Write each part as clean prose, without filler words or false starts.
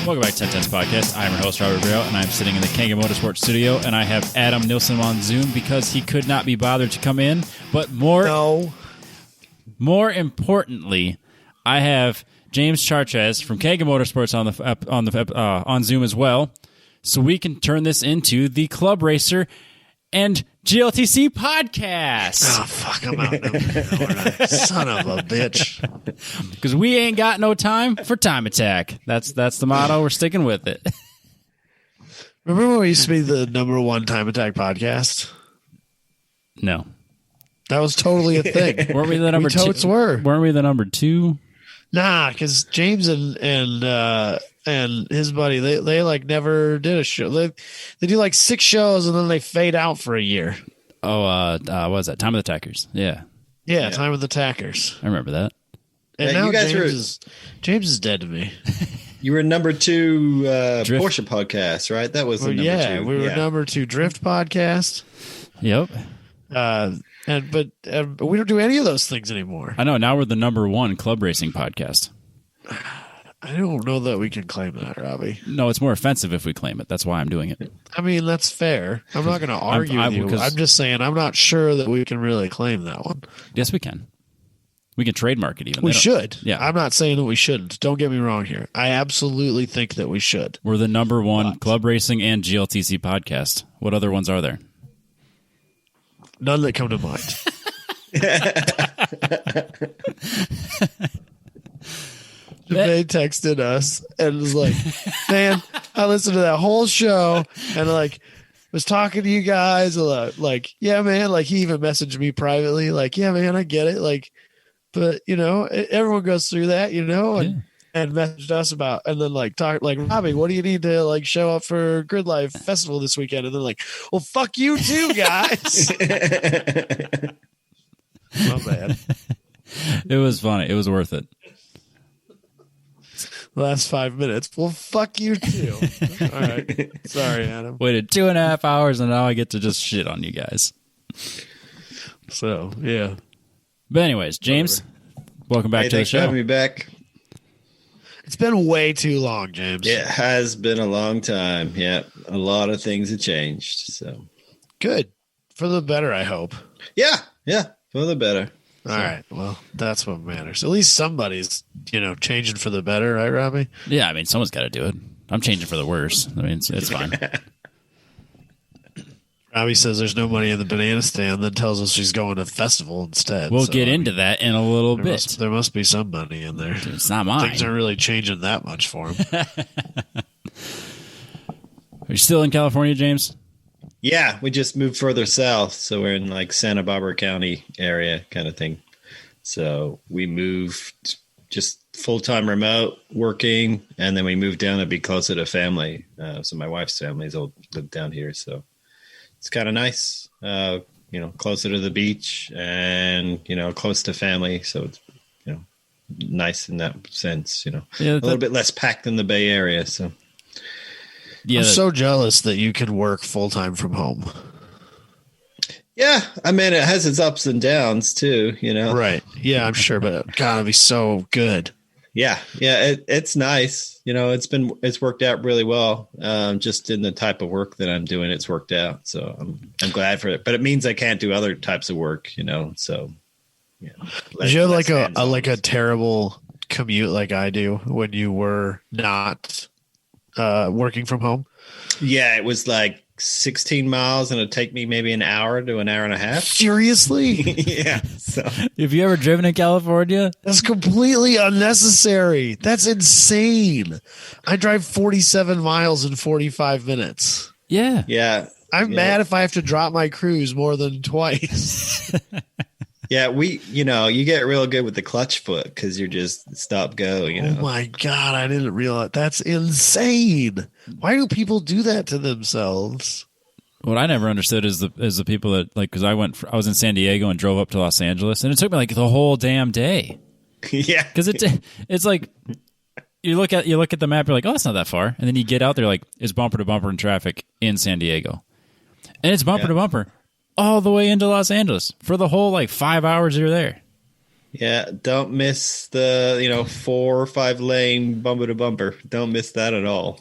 Welcome back to 1010's podcast. I'm your host, Robert Braille, and I'm sitting in the Kanga Motorsports studio, and I have Adam Nilsson on Zoom because he could not be bothered to come in. But more importantly, I have James Chartres from Kanga Motorsports on Zoom as well, so we can turn this into the Club Racer and GLTC podcast. Oh, fuck, I'm out. Son of a bitch. Because we ain't got no time for time attack. That's the motto. We're sticking with it. Remember when we used to be the #1 time attack podcast? No. That was totally a thing. Weren't we the number 2? Totes were. Weren't we the number 2? Nah, because James and his buddy, they like never did a show. They do like 6 shows and then they fade out for a year. Oh, what was that? Time of the Tackers. Yeah. Yeah, Time of the Tackers. I remember that. And now you guys James is dead to me. You were number 2 Porsche podcast, right? That was the number 2. We were number 2 Drift podcast. Yep. But we don't do any of those things anymore. I know. Now we're the number 1 club racing podcast. I don't know that we can claim that, Robbie. No, it's more offensive if we claim it. That's why I'm doing it. I mean, that's fair. I'm not going to argue with you. I'm just saying I'm not sure that we can really claim that one. Yes, we can. We can trademark it even. We should. Yeah. I'm not saying that we shouldn't. Don't get me wrong here. I absolutely think that we should. We're the number 1 club racing and GLTC podcast. What other ones are there? None that come to mind. They texted us and was like, man, I listened to that whole show and like was talking to you guys a lot. Like, yeah, man. Like he even messaged me privately. Like, yeah, man, I get it. Like, but you know, everyone goes through that, you know, and messaged us about, and then like talk like, Robbie, what do you need to like show up for Grid Life Festival this weekend? And then like, well, fuck you too, guys. My bad. It was funny. It was worth it. Last 5 minutes. Well, fuck you too. All right. Sorry, Adam. Waited 2.5 hours and now I get to just shit on you guys. So, yeah. But anyways, James, welcome back to the show. Thanks for having me back. It's been way too long, James. It has been a long time. Yeah. A lot of things have changed. So good. For the better, I hope. Yeah. Yeah. For the better. All right. Well, that's what matters. At least somebody's, changing for the better, right, Robbie? Yeah, I mean, someone's got to do it. I'm changing for the worse. I mean, it's fine. Robbie says there's no money in the banana stand, then tells us she's going to a festival instead. We'll get into that in a little bit. There must be some money in there. Dude, it's not mine. Things aren't really changing that much for him. Are you still in California, James? Yeah, we just moved further south, so we're in like Santa Barbara County area kind of thing. So we moved just full-time remote working, and then we moved down to be closer to family. So my wife's family's all lived down here, so it's kind of nice, closer to the beach and, close to family. So it's, nice in that sense, a little bit less packed in the Bay Area. So. Yeah, I'm so jealous that you can work full-time from home. Yeah, I mean, it has its ups and downs too, Right. Yeah, I'm sure, but it's gotta be so good. Yeah, it's nice. It's worked out really well. Just in the type of work that I'm doing, it's worked out. So I'm glad for it. But it means I can't do other types of work, So yeah. Did you have like a terrible commute like I do when you were not working from home? Yeah, it was like 16 miles and it'd take me maybe an hour to an hour and a half. Seriously? Yeah. So have you ever driven in California? That's completely unnecessary. That's insane. I drive 47 miles in 45 minutes. Yeah. Yeah. I'm mad if I have to drop my cruise more than twice. Yeah, you get real good with the clutch foot because you're just stop go. Oh my God, I didn't realize that's insane. Why do people do that to themselves? What I never understood is the people that because I was in San Diego and drove up to Los Angeles and it took me like the whole damn day. Yeah, because it's like you look at the map, you're like, oh, it's not that far, and then you get out there like it's bumper to bumper in traffic in San Diego, and it's bumper to bumper all the way into Los Angeles for the whole 5 hours you're there. Yeah, don't miss the 4 or 5 lane bumper to bumper. Don't miss that at all.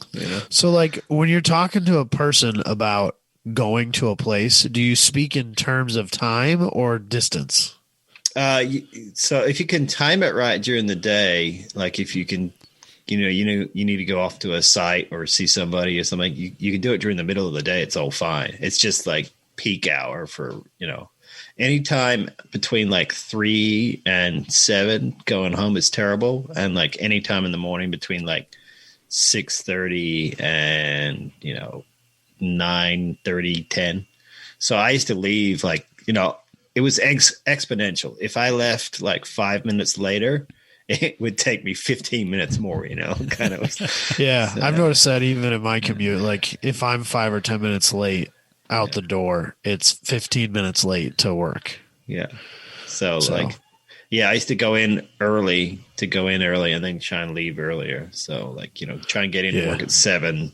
So, like, when you're talking to a person about going to a place, do you speak in terms of time or distance? So if you can time it right during the day, like if you can, you need to go off to a site or see somebody or something, you can do it during the middle of the day. It's all fine. It's just like peak hour for, anytime between like 3 and 7 going home is terrible. And like anytime in the morning between like 6:30 and, 9:30, 10. So I used to leave like, it was exponential. If I left like 5 minutes later, it would take me 15 minutes more, kind of. Yeah. So, I've noticed that even in my commute, like if I'm 5 or 10 minutes late out the door, it's 15 minutes late to work. Yeah. So like, yeah, I used to go in early and then try and leave earlier. So like, try and get into work at 7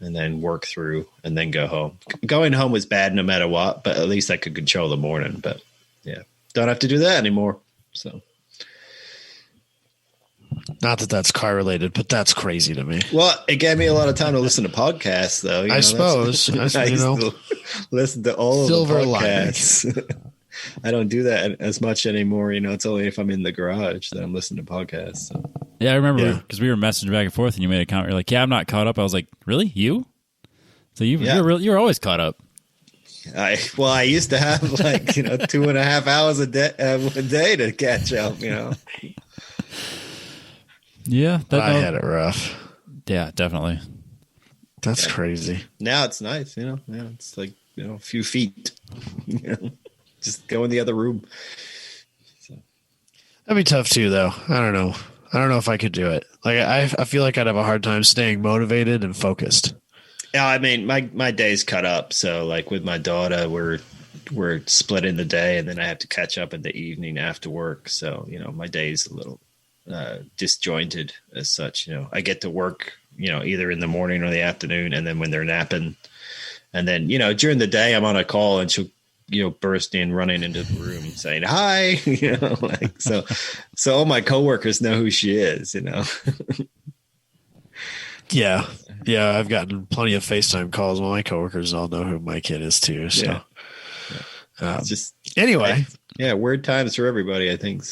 and then work through and then go home. Going home was bad no matter what, but at least I could control the morning. But yeah, don't have to do that anymore. So. Not that that's car related, but that's crazy to me. Well, it gave me a lot of time to listen to podcasts, though. I suppose. I used to listen to all Silver of the podcasts. I don't do that as much anymore. It's only if I'm in the garage that I'm listening to podcasts. So. Yeah, I remember because we were messaging back and forth, and you made a comment. You're like, "Yeah, I'm not caught up." I was like, "Really, you?" So you're always caught up. I used to have like 2.5 hours a day to catch up. Yeah, I had it rough. Yeah, definitely. That's crazy. Now it's nice, Yeah, it's like a few feet. Just go in the other room. So. That'd be tough too, though. I don't know. I don't know if I could do it. Like I feel like I'd have a hard time staying motivated and focused. Yeah, I mean my day's cut up. So like with my daughter, we're split in the day, and then I have to catch up in the evening after work. So my day's a little disjointed as such. I get to work either in the morning or the afternoon, and then when they're napping, and then during the day I'm on a call and she'll burst in running into the room saying hi, like so all my coworkers know who she is. Yeah I've gotten plenty of FaceTime calls. Well, my coworkers all know who my kid is too, so just anyway, weird times for everybody, I think.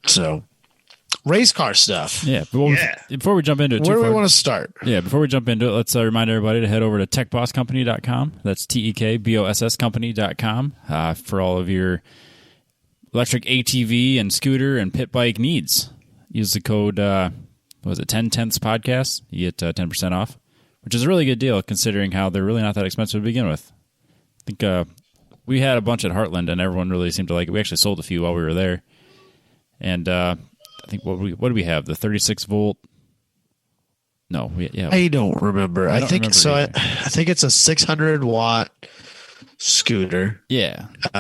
So race car stuff. Yeah. Before we jump into it, where do we want to start? Yeah. Before we jump into it, let's remind everybody to head over to techbosscompany.com. That's TEKBOSS company.com for all of your electric ATV and scooter and pit bike needs. Use the code, 10/10ths podcast. You get 10% off, which is a really good deal considering how they're really not that expensive to begin with. I think we had a bunch at Heartland and everyone really seemed to like it. We actually sold a few while we were there. And I think what do we have? The 36 volt? No, I don't remember. I think so. I think it's a 600 watt scooter. Yeah. It's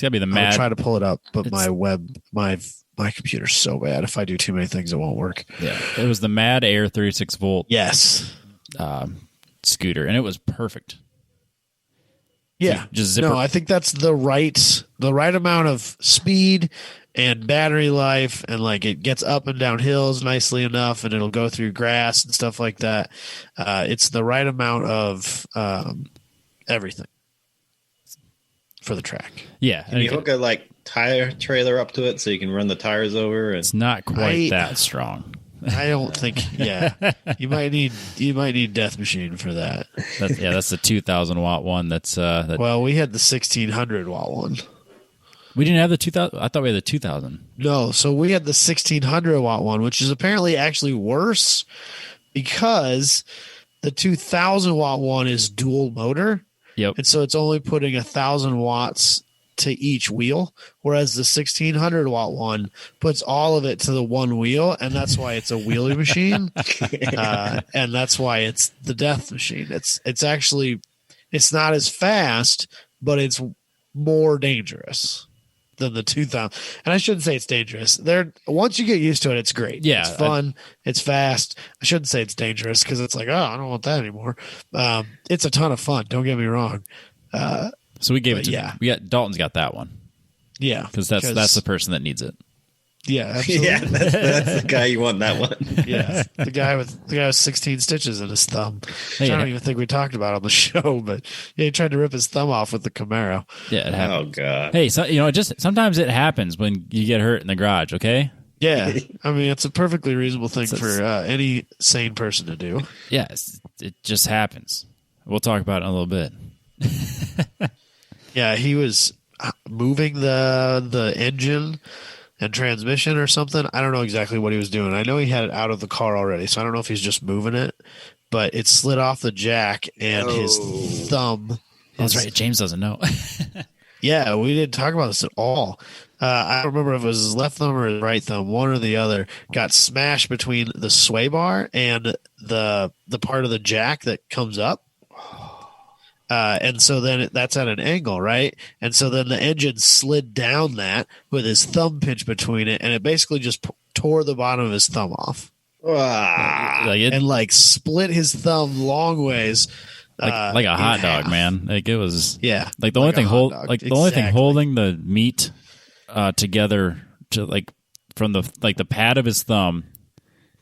gotta be the Mad. I'll try to pull it up, but my computer's so bad. If I do too many things, it won't work. Yeah, it was the Mad Air 36 volt. Yes. Scooter, and it was perfect. Yeah, just zipper. No, I think that's the right amount of speed and battery life, and like it gets up and down hills nicely enough, and it'll go through grass and stuff like that. It's the right amount of everything for the track. Yeah, and you hook a like tire trailer up to it so you can run the tires over. And it's not quite that strong. I don't think. Yeah, you might need Death Machine for that. That's the 2,000 watt one. Well, we had the 1,600 watt one. We didn't have the 2,000. I thought we had the 2,000. No, so we had the 1,600 watt one, which is apparently actually worse because the 2,000 watt one is dual motor. Yep. And so it's only putting 1,000 watts to each wheel, whereas the 1,600 watt one puts all of it to the one wheel, and that's why it's a wheelie machine, and that's why it's the Death Machine. It's actually not as fast, but it's more dangerous than the 2,000. And I shouldn't say it's dangerous. Once you get used to it, it's great. Yeah, it's fun. It's fast. I shouldn't say it's dangerous because it's like, oh, I don't want that anymore. It's a ton of fun. Don't get me wrong. So we gave it to yeah. Dalton's got that one. Yeah. Because that's the person that needs it. Yeah, absolutely. Yeah, that's the guy you want that one. Yeah, the guy with 16 stitches in his thumb. Hey, I don't even think we talked about on the show, but yeah, he tried to rip his thumb off with the Camaro. Yeah, it happens. Oh God. Hey, so sometimes it happens when you get hurt in the garage. Okay. Yeah, I mean it's a perfectly reasonable thing for any sane person to do. Yeah, it just happens. We'll talk about it in a little bit. Yeah, he was moving the engine and transmission or something. I don't know exactly what he was doing. I know he had it out of the car already, so I don't know if he's just moving it, but it slid off the jack and his thumb. That's right. James doesn't know. Yeah, we didn't talk about this at all. I don't remember if it was his left thumb or his right thumb, one or the other, got smashed between the sway bar and the part of the jack that comes up. And so then that's at an angle, right? And so then the engine slid down that with his thumb pinched between it, and it basically just tore the bottom of his thumb off. And split his thumb long ways. Like a hot dog, man. Like it was. Yeah. Like the only thing the only thing holding the meat together to from the pad of his thumb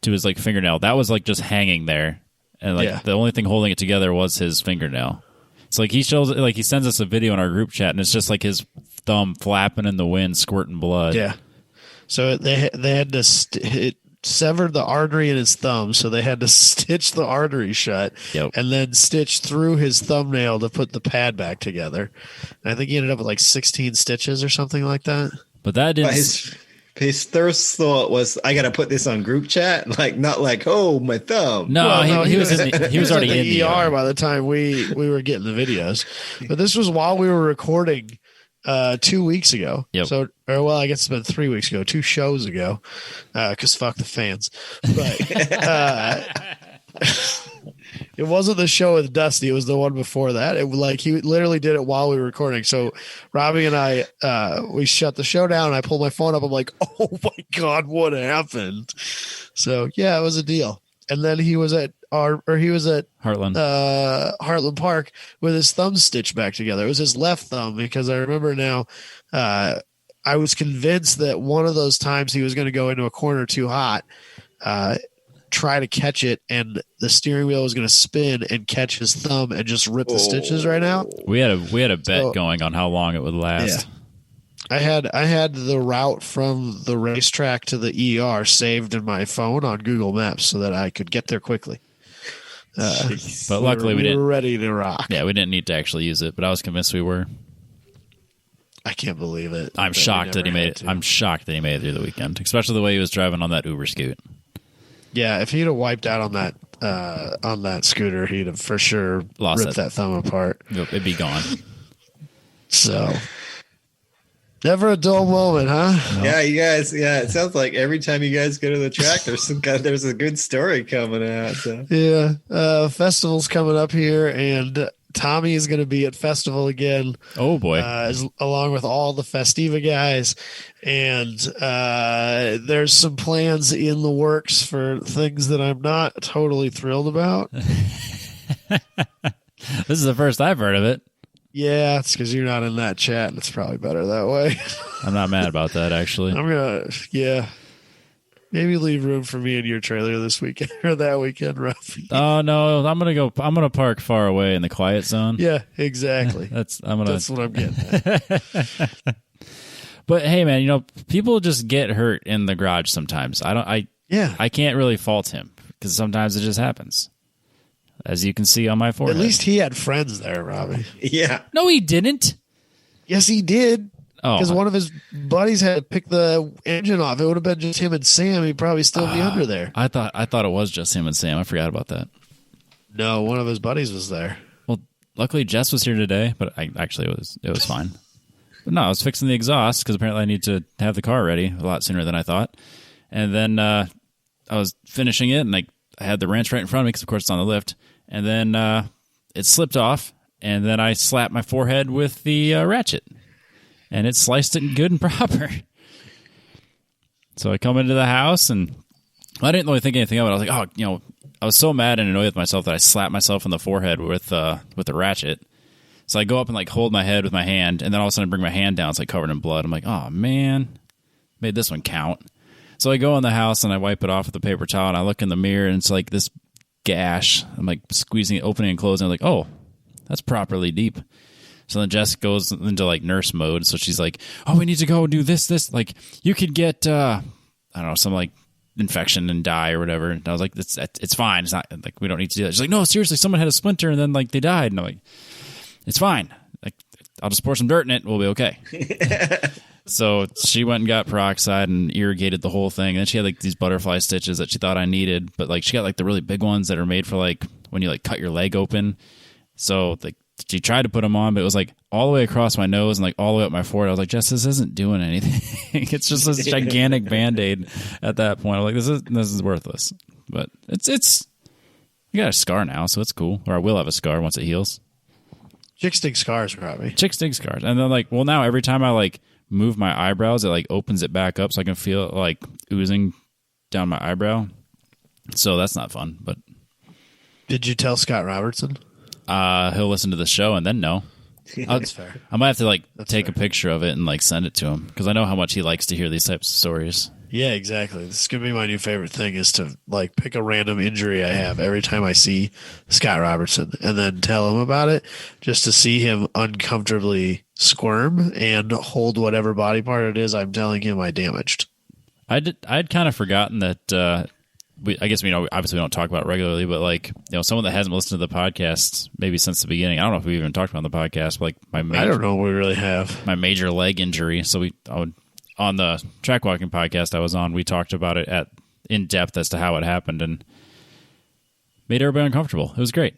to his fingernail, that was just hanging there, and the only thing holding it together was his fingernail. So he shows he sends us a video in our group chat, and it's just his thumb flapping in the wind, squirting blood. Yeah. So they had to it severed the artery in his thumb, so they had to stitch the artery shut, and then stitch through his thumbnail to put the pad back together. And I think he ended up with 16 stitches or something like that. But that didn't. His first thought was, "I got to put this on group chat." Not oh, my thumb. No, he was already in the ER by the time we were getting the videos. But this was while we were recording 2 weeks ago. Yep. So, I guess it's been 3 weeks ago, 2 shows ago, because fuck the fans. But it wasn't the show with Dusty. It was the one before that. It he literally did it while we were recording. So Robbie and I, we shut the show down, and I pulled my phone up. I'm like, oh my God, what happened? So yeah, it was a deal. And then he was at Heartland Park with his thumb stitched back together. It was his left thumb, because I remember now. I was convinced that one of those times he was going to go into a corner too hot, try to catch it, and the steering wheel was going to spin and catch his thumb and just rip the stitches right out. We had a bet going on how long it would last. Yeah. I had the route from the racetrack to the ER saved in my phone on Google Maps so that I could get there quickly. But luckily we didn't. We were ready to rock. Yeah, we didn't need to actually use it, but I was convinced we were. I can't believe it. I'm shocked that he made it. I'm shocked that he made it through the weekend, especially the way he was driving on that Uber scoot. Yeah, if he'd have wiped out on that scooter, he'd have for sure ripped that thumb apart. It'd be gone. So, never a dull moment, huh? No. Yeah, you guys. Yeah, it sounds like every time you guys go to the track, there's a good story coming out. So. Yeah, festival's coming up here, and Tommy is going to be at Festival again. Oh boy! Along with all the Festiva guys, and there's some plans in the works for things that I'm not totally thrilled about. This is the first I've heard of it. Yeah, it's because you're not in that chat, and it's probably better that way. I'm not mad about that, actually. Maybe leave room for me in your trailer this weekend or that weekend, Ruffy. Oh no, I'm gonna park far away in the quiet zone. Yeah, exactly. That's what I'm getting at. But hey, man, people just get hurt in the garage sometimes. I can't really fault him because sometimes it just happens, as you can see on my forehead. At least he had friends there, Robbie. Yeah. No, he didn't. Yes, he did. Oh, because one of his buddies had to pick the engine off. It would have been just him and Sam. He'd probably still be under there. I thought it was just him and Sam. I forgot about that. No, one of his buddies was there. Well, luckily Jess was here today, but it was fine. But no, I was fixing the exhaust because apparently I need to have the car ready a lot sooner than I thought. And then I was finishing it, and I had the wrench right in front of me because, of course, it's on the lift. And then it slipped off, and then I slapped my forehead with the ratchet. And it sliced it good and proper. So I come into the house, and I didn't really think anything of it. I was like, I was so mad and annoyed with myself that I slapped myself in the forehead with the ratchet. So I go up and like hold my head with my hand, and then all of a sudden I bring my hand down. It's like covered in blood. I'm like, oh man, made this one count. So I go in the house and I wipe it off with a paper towel, and I look in the mirror and it's like this gash. I'm like squeezing it, opening and closing. I'm like, oh, that's properly deep. So then Jess goes into like nurse mode. So she's like, oh, we need to go do this. Like you could get, I don't know, some like infection and die or whatever. And I was like, it's fine. It's not like we don't need to do that. She's like, no, seriously, someone had a splinter and then like they died. And I'm like, it's fine. Like I'll just pour some dirt in it. We'll be okay. So she went and got peroxide and irrigated the whole thing. And then she had like these butterfly stitches that she thought I needed, but like she got like the really big ones that are made for like when you like cut your leg open. So like she tried to put them on, but it was like all the way across my nose and like all the way up my forehead. I was like, Jess, this isn't doing anything. It's just this gigantic Band-Aid at that point. I'm like, this is worthless. But it's you got a scar now, so it's cool. Or I will have a scar once it heals. Chicks dig scars, probably. Chicks dig scars. And then like, well, now every time I like move my eyebrows, it like opens it back up so I can feel it like oozing down my eyebrow. So that's not fun. But did you tell Scott Robertson? He'll listen to the show and then no. That's fair. I might have to like take fair. a picture of it and like send it to him because I know how much he likes to hear these types of stories. Yeah, exactly. This is gonna be my new favorite thing is to like pick a random injury I have every time I see Scott Robertson and then tell him about it just to see him uncomfortably squirm and hold whatever body part it is I'm telling him I damaged. I'd kind of forgotten that I guess obviously we don't talk about it regularly, but like someone that hasn't listened to the podcast maybe since the beginning. I don't know if we even talked about it on the podcast, but like I don't know if we really have my major leg injury. So on the track walking podcast I was on, we talked about it in depth as to how it happened and made everybody uncomfortable. It was great.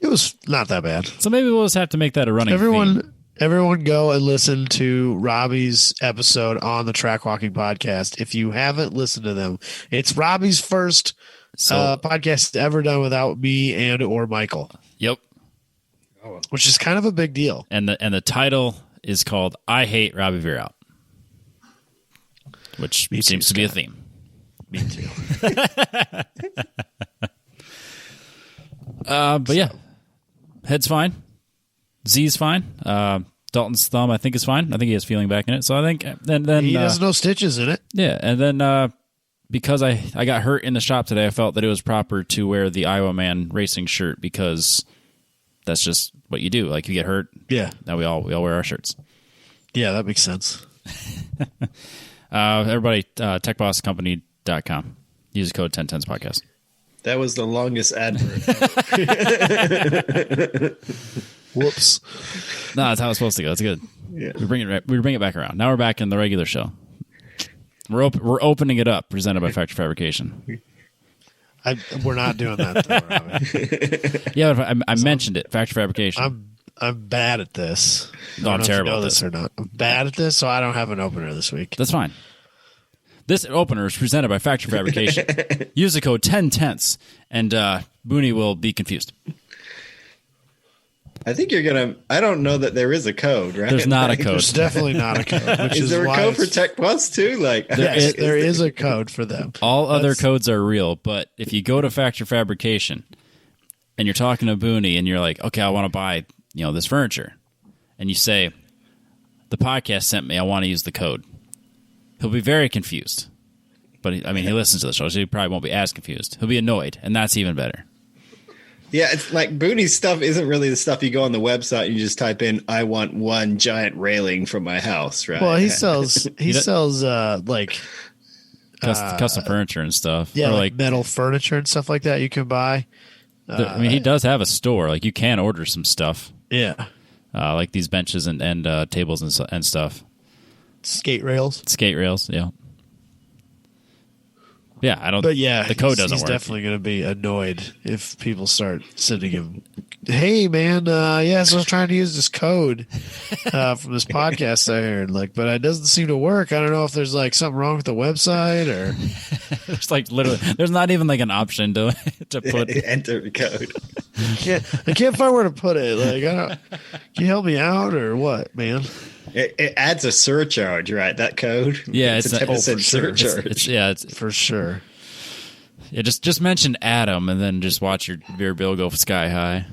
It was not that bad. So maybe we'll just have to make that a running theme. Everyone go and listen to Robbie's episode on the Track Walking podcast. If you haven't listened to them, it's Robbie's first podcast ever done without me and or Michael. Yep. Which is kind of a big deal. And the title is called I Hate Robbie Veer, which seems to be a theme. Me too. But yeah, head's fine. Z's fine. Dalton's thumb, I think, is fine. I think he has feeling back in it. So I think then he has no stitches in it. Yeah, and then because I got hurt in the shop today, I felt that it was proper to wear the Iowa Man racing shirt because that's just what you do. Like you get hurt. Yeah. Now we all wear our shirts. Yeah, that makes sense. Everybody, techbosscompany.com. Use the code 1010podcast. That was the longest advert. Whoops. No, that's how it's supposed to go. It's good. Yeah. We bring it back around. Now we're back in the regular show. We're opening it up, presented by Factory Fabrication. We're not doing that, though, Robbie. Yeah, but I mentioned it. Factory Fabrication. I'm bad at this. No, I'm terrible at this or not. I'm bad at this, so I don't have an opener this week. That's fine. This opener is presented by Factory Fabrication. Use the code 10tenths, and Booney will be confused. I think you're going to... I don't know that there is a code, right? There's not a code. There's definitely not a code. Is there a code for Tech Plus, too? Yes, there is a code for them. All other codes are real, but if you go to Factory Fabrication and you're talking to Booney and you're like, okay, I want to buy this furniture, and you say, the podcast sent me, I want to use the code. He'll be very confused. But, he listens to the show, so he probably won't be as confused. He'll be annoyed, and that's even better. Yeah, it's like Booney's stuff isn't really the stuff you go on the website and you just type in, I want one giant railing from my house, right? Well, he sells custom furniture and stuff. Yeah, or like metal furniture and stuff like that you can buy. He does have a store. Like, you can order some stuff. Yeah. Like these benches and tables and stuff. Skate rails, yeah. Yeah, I don't. But yeah, the code doesn't he's work. Definitely going to be annoyed if people start sending him, "Hey, man, so I was trying to use this code from this podcast I heard, but it doesn't seem to work. I don't know if there's something wrong with the website or." There's literally, there's not even an option to put enter the code. I can't find where to put it. Can you help me out or what, man? It adds a surcharge, right? That code. Yeah, it's a 10% surcharge. It's for sure. Yeah, just mention Adam and then just watch your bill go sky high.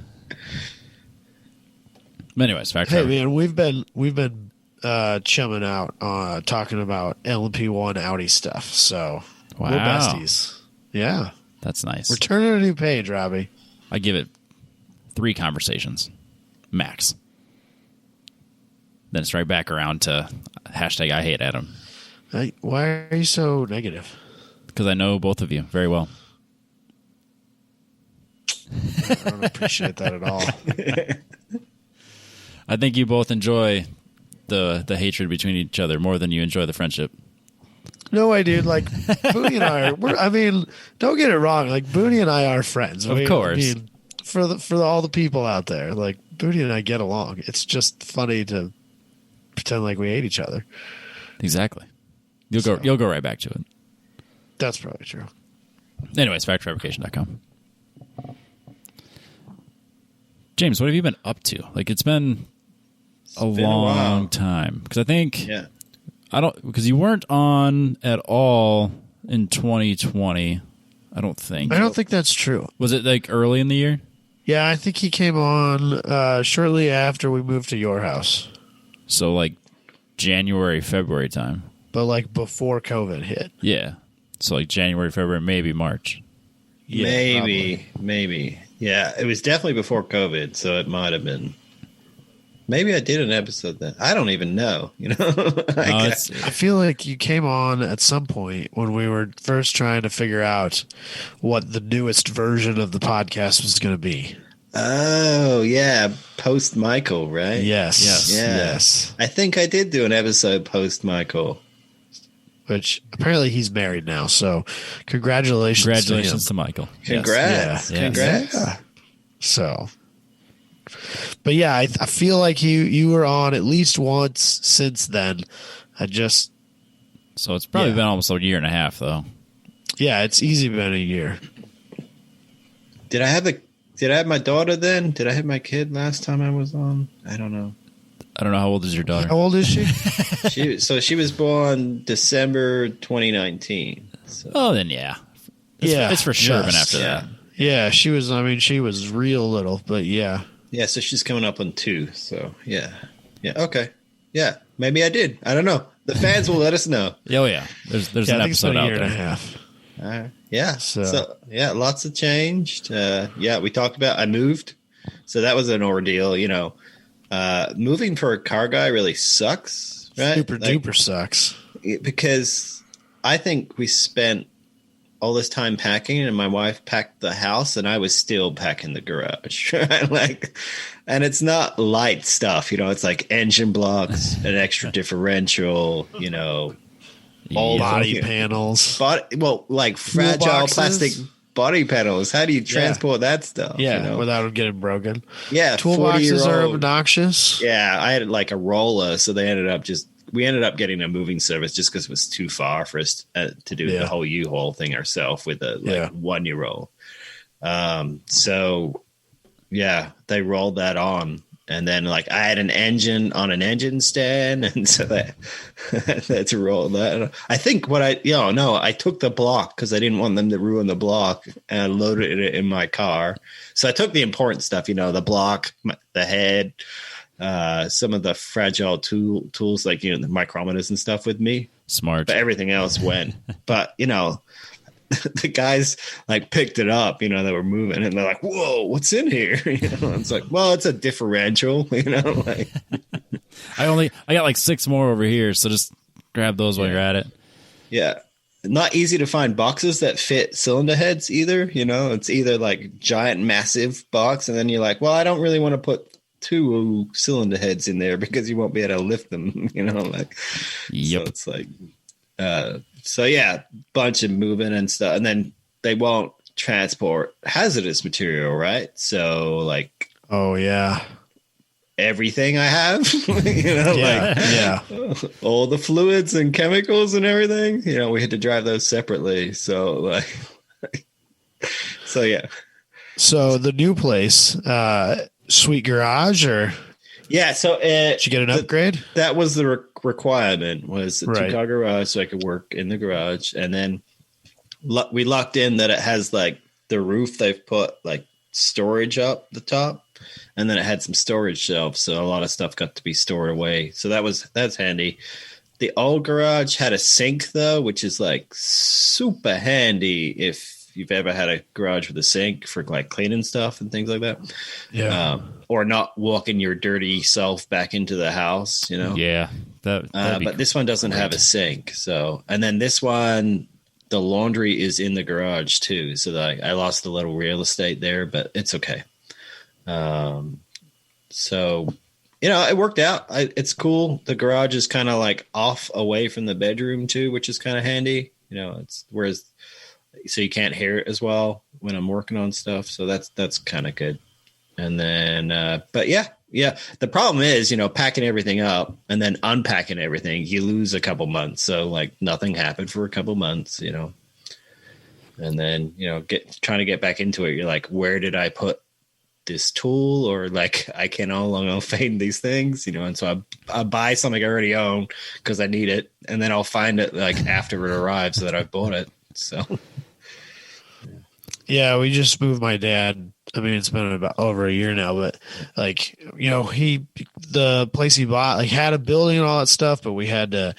Anyways, fact. Hey man, we've been chumming out, talking about LMP1 Audi stuff. So Wow. we're besties. Yeah, That's nice. we're turning a new page, Robbie. I give it 3 conversations, max. Then it's right back around to hashtag I hate Adam. Why are you so negative? Because I know both of you very well. I don't appreciate that at all. I think you both enjoy the hatred between each other more than you enjoy the friendship. No way, dude. Like, Booney and I don't get it wrong. Like, Booney and I are friends. Of course. I mean, for all the people out there, like, Booney and I get along. It's just funny to pretend like we hate each other. Exactly. You'll go right back to it. That's probably true. Anyways, factfabrication.com. James, what have you been up to? Like, it's been a long time. Because I think because you weren't on at all in 2020. I don't think. I don't think that's true. Was it like early in the year? Yeah, I think he came on shortly after we moved to your house. So like January, February time. But like before COVID hit. Yeah. So like January, February, maybe March. Yeah, maybe. Yeah, it was definitely before COVID, so it might have been. Maybe I did an episode then. I don't even know. I feel like you came on at some point when we were first trying to figure out what the newest version of the podcast was going to be. Oh, yeah. Post Michael, right? Yes. I think I did do an episode post Michael. Which apparently he's married now. So congratulations to Michael. Congrats. Yes. Congrats. Yeah. So, but yeah, I feel like you were on at least once since then. So it's probably been almost a year and a half, though. Yeah, it's easy been a year. Did I have my daughter then? Did I have my kid last time I was on? I don't know. I don't know. How old is your daughter? How old is she? She was born December 2019. So. Oh, then yeah. It's for sure been after that. Yeah, she was real little, but yeah. Yeah, so she's coming up on 2. So yeah. Yeah, okay. Yeah, maybe I did. I don't know. The fans will let us know. Oh, yeah. There's an episode out there. Year and a half. Yeah. So yeah, lots have changed. We talked about I moved. So that was an ordeal, moving for a car guy really sucks, right? Super duper sucks. Because I think we spent all this time packing, and my wife packed the house, and I was still packing the garage. Right? And it's not light stuff, it's like engine blocks, an extra differential, all body panels, fragile plastic body panels. How do you transport that stuff? Without it getting broken. Yeah, toolboxes are obnoxious. Yeah, I had like a roller, so we ended up getting a moving service just because it was too far for us to do the whole U-Haul thing ourselves with a 1-year-old. So yeah, they rolled that on. And then I had an engine on an engine stand, and so that's rolled that. I think I took the block because I didn't want them to ruin the block, and I loaded it in my car. So I took the important stuff, the block, the head, some of the fragile tools like the micrometers and stuff with me. Smart. But everything else went. But the guys picked it up, they were moving, and they're like, "Whoa, what's in here?" It's like, well, it's a differential, I got 6 more over here, so just grab those while you're at it. Yeah. Not easy to find boxes that fit cylinder heads either. It's either giant, massive box, and then you're like, well, I don't really want to put 2 cylinder heads in there because you won't be able to lift them, Yep. So it's bunch of moving and stuff, and then they won't transport hazardous material, right? So oh yeah, everything I have, all the fluids and chemicals and everything, we had to drive those separately. So so yeah. So the new place, sweet garage, or so did you get an upgrade? That was the requirement, was a 2-car garage, so I could work in the garage. And then we locked in that it has the roof. They've put storage up the top, and then it had some storage shelves, so a lot of stuff got to be stored away. So that's handy. The old garage had a sink though, which is like super handy if you've ever had a garage with a sink for like cleaning stuff and things like that. Yeah. Or not walking your dirty self back into the house, you know? Yeah. But this one doesn't have a sink. So, and then this one, the laundry is in the garage too. So I lost a little real estate there, but it's okay. So, you know, it worked out. It's cool. The garage is kind of like off away from the bedroom too, which is kind of handy. You know, so you can't hear it as well when I'm working on stuff. So that's kind of good. And then, but yeah. The problem is, you know, packing everything up and then unpacking everything, you lose a couple months. So like nothing happened for a couple months, you know, and then, you know, trying to get back into it. You're like, where did I put this tool? Or like, I can no longer find these things, you know? And so I buy something I already own because I need it. And then I'll find it like after it arrives that I bought it. So. Yeah, we just moved my dad. I mean, it's been about over a year now, but like, you know, the place he bought like had a building and all that stuff, but we had to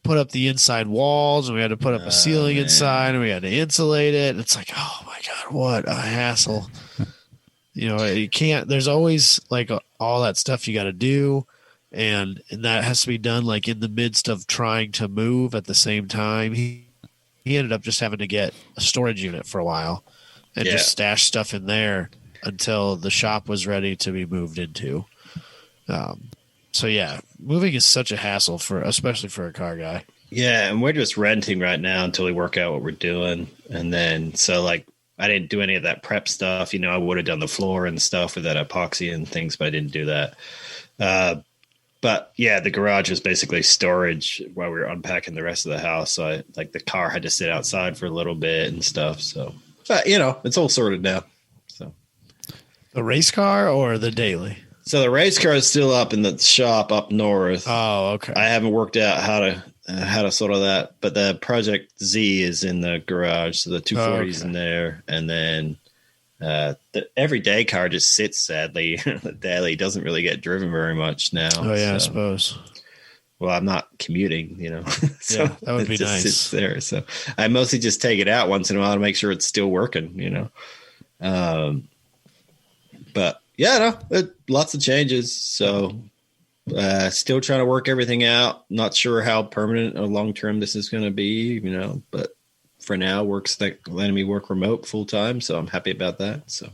put up the inside walls and we had to put up a ceiling inside and we had to insulate it. And it's like, oh my God, what a hassle. You know, you can't, there's always like all that stuff you got to do. And that has to be done like in the midst of trying to move at the same time. He ended up just having to get a storage unit for a while and just stash stuff in there until the shop was ready to be moved into. So yeah, moving is such a hassle especially for a car guy. Yeah. And we're just renting right now until we work out what we're doing. And then, so like, I didn't do any of that prep stuff. You know, I would have done the floor and stuff with that epoxy and things, but I didn't do that. But yeah, the garage was basically storage while we were unpacking the rest of the house. So the car had to sit outside for a little bit and stuff. So, but you know, it's all sorted now. So the race car or the daily? So the race car is still up in the shop up north. Oh, okay. I haven't worked out how to sort of that, but the Project Z is in the garage. So the 240's in there. And then the everyday car just sits, sadly. The daily doesn't really get driven very much now. Oh yeah, I suppose. Well, I'm not commuting, you know. So yeah, that would be nice. Sits there, so I mostly just take it out once in a while to make sure it's still working, you know. But yeah, no, lots of changes. So still trying to work everything out. Not sure how permanent or long term this is going to be, you know, but. For now, works like letting me work remote full time, so I'm happy about that. So,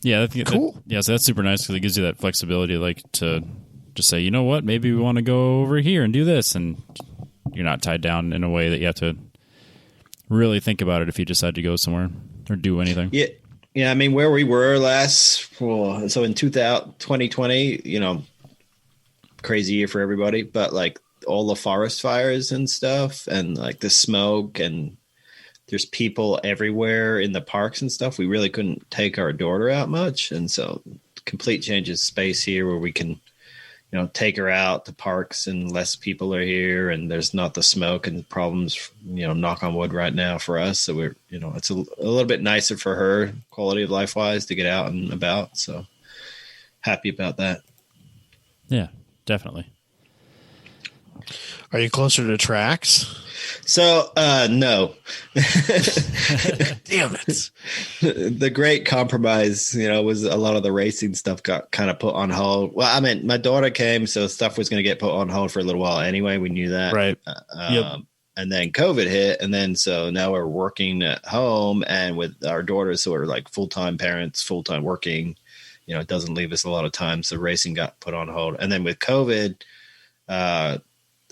yeah, cool. So that's super nice because it gives you that flexibility, like to just say, you know what, maybe we want to go over here and do this, and you're not tied down in a way that you have to really think about it if you decide to go somewhere or do anything. Yeah. I mean, where we were so in 2020, you know, crazy year for everybody, but like. All the forest fires and stuff and like the smoke and there's people everywhere in the parks and stuff. We really couldn't take our daughter out much. And so complete change of space here where we can, you know, take her out to parks and less people are here and there's not the smoke and the problems, you know, knock on wood right now for us. So we're, you know, it's a little bit nicer for her quality of life wise to get out and about. So happy about that. Yeah, definitely. Are you closer to tracks? So, no. Damn it. The great compromise, you know, was a lot of the racing stuff got kind of put on hold. Well, I mean, my daughter came, so stuff was going to get put on hold for a little while anyway. We knew that. Right. Yep. And then COVID hit. And then, so now we're working at home and with our daughters, so we're like full-time parents, full-time working, you know, it doesn't leave us a lot of time. So racing got put on hold. And then with COVID,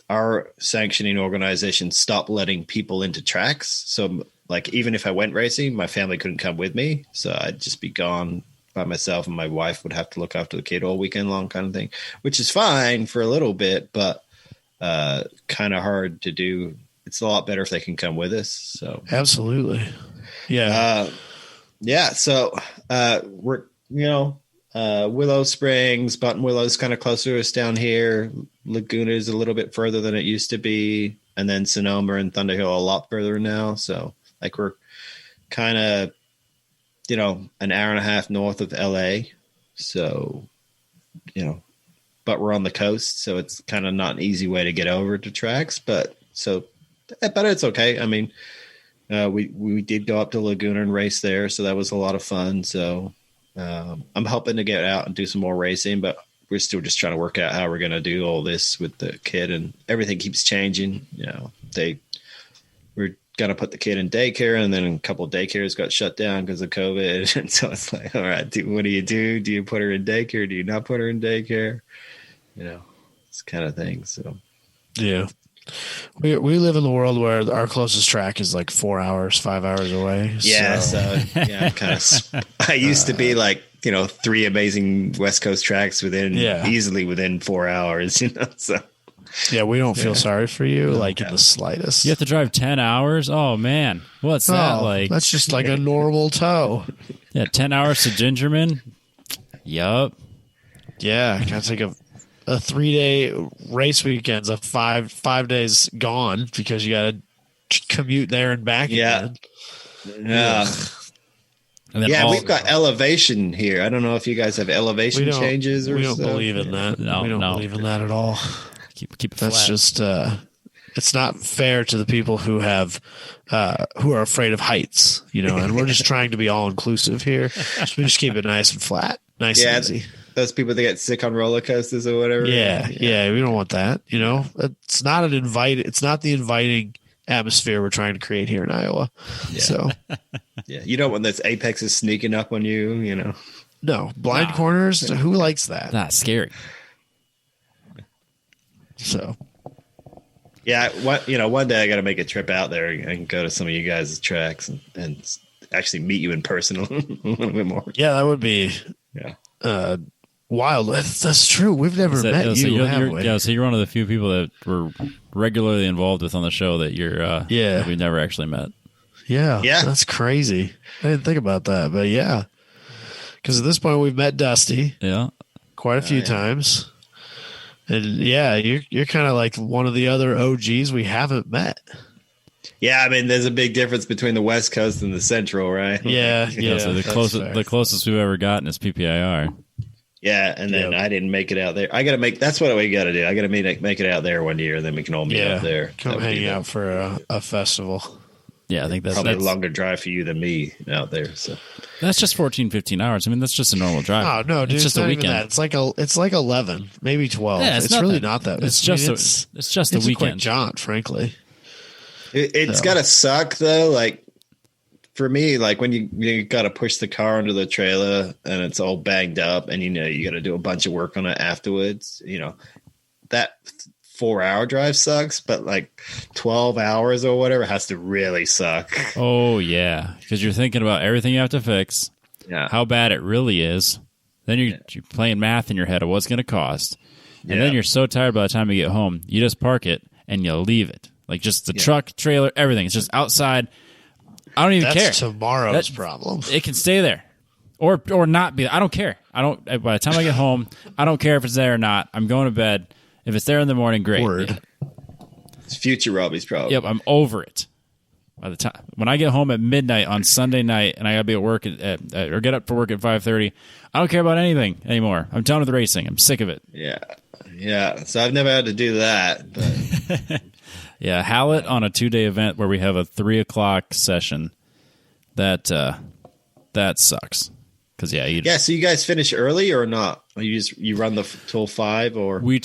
our sanctioning organization stopped letting people into tracks. So like, even if I went racing, my family couldn't come with me. So I'd just be gone by myself and my wife would have to look after the kid all weekend long kind of thing, which is fine for a little bit, but kind of hard to do. It's a lot better if they can come with us. So absolutely. Yeah. So we're, you know, Willow Springs, Button Willow's kind of closer to us down here. Laguna is a little bit further than it used to be. And then Sonoma and Thunderhill a lot further now. So like we're kind of, an hour and a half north of LA. So, but we're on the coast, so it's kind of not an easy way to get over to tracks, but it's okay. I mean, we did go up to Laguna and race there, so that was a lot of fun. So I'm hoping to get out and do some more racing, but we're still just trying to work out how we're going to do all this with the kid, and everything keeps changing. We're going to put the kid in daycare, and then a couple of daycares got shut down because of COVID. And so it's like, all right, what do you do? Do you put her in daycare? Do you not put her in daycare? This kind of thing. So, yeah. We live in the world where our closest track is like 4 hours, 5 hours away. Yeah. I used to be like, 3 amazing West Coast tracks easily within 4 hours, so. Yeah, we don't feel sorry for you, in the slightest. You have to drive 10 hours? Oh, man. What's that like? That's just like a normal tow. Yeah, 10 hours to Gingerman? Yup. Yeah, gotta take a 3-day race weekend's a 5 days gone because you gotta commute there and back again. Yeah. We've got elevation here. I don't know if you guys have elevation changes or something. We don't believe in that. No, we don't believe in that at all. Keep it That's flat. just it's not fair to the people who are afraid of heights, and we're just trying to be all inclusive here. So we just keep it nice and flat, nice and easy. Those people that get sick on roller coasters or whatever. Yeah, we don't want that. It's not it's not the inviting atmosphere we're trying to create here in Iowa. Yeah. So you don't want those apexes sneaking up on you, No, blind corners. Who likes that? That's scary. So, one day I got to make a trip out there and go to some of you guys' tracks and actually meet you in person a little bit more. Yeah, that would be wild. That's true. We've never met you, have we? Yeah, so you're one of the few people that we're regularly involved with on the show that that we've never actually met. Yeah, that's crazy. I didn't think about that, but yeah, because at this point we've met Dusty, quite a few times. And you're kind of like one of the other OGs we haven't met. Yeah, I mean, there's a big difference between the West Coast and the Central, right? Yeah. So the closest we've ever gotten is PPIR. Yeah, and then I didn't make it out there. That's what we got to do. I got to make it out there one year, and then we can all meet up there. Come hang out for a festival. Yeah, I think that's probably a longer drive for you than me out there. So that's just 14, 15 hours. I mean, that's just a normal drive. Oh no, dude, it's just a weekend. It's like 11, maybe 12. Yeah, it's really not that. It's just a weekend. A quick jaunt, frankly. It's gotta suck though. Like for me, like when you got to push the car under the trailer and it's all banged up, and you got to do a bunch of work on it afterwards. That 4-hour drive sucks, but like 12 hours or whatever has to really suck. Oh yeah, because you're thinking about everything you have to fix, how bad it really is. Then you're playing math in your head of what's going to cost, and then you're so tired by the time you get home, you just park it and you leave it, like just the truck, trailer, everything. It's just outside. I don't even care. That's tomorrow's problem. It can stay there, or not be. I don't care. By the time I get home, I don't care if it's there or not. I'm going to bed. If it's there in the morning, great. Word. It's future Robbie's problem. Yep, I'm over it. By the time when I get home at midnight on Sunday night and I gotta be at work or get up for work at 5:30, I don't care about anything anymore. I'm done with racing. I'm sick of it. Yeah. So I've never had to do that. But. Yeah, Hallett on a 2-day event where we have a 3:00 session. That sucks. Because So you guys finish early or not? Or you run till 5 or we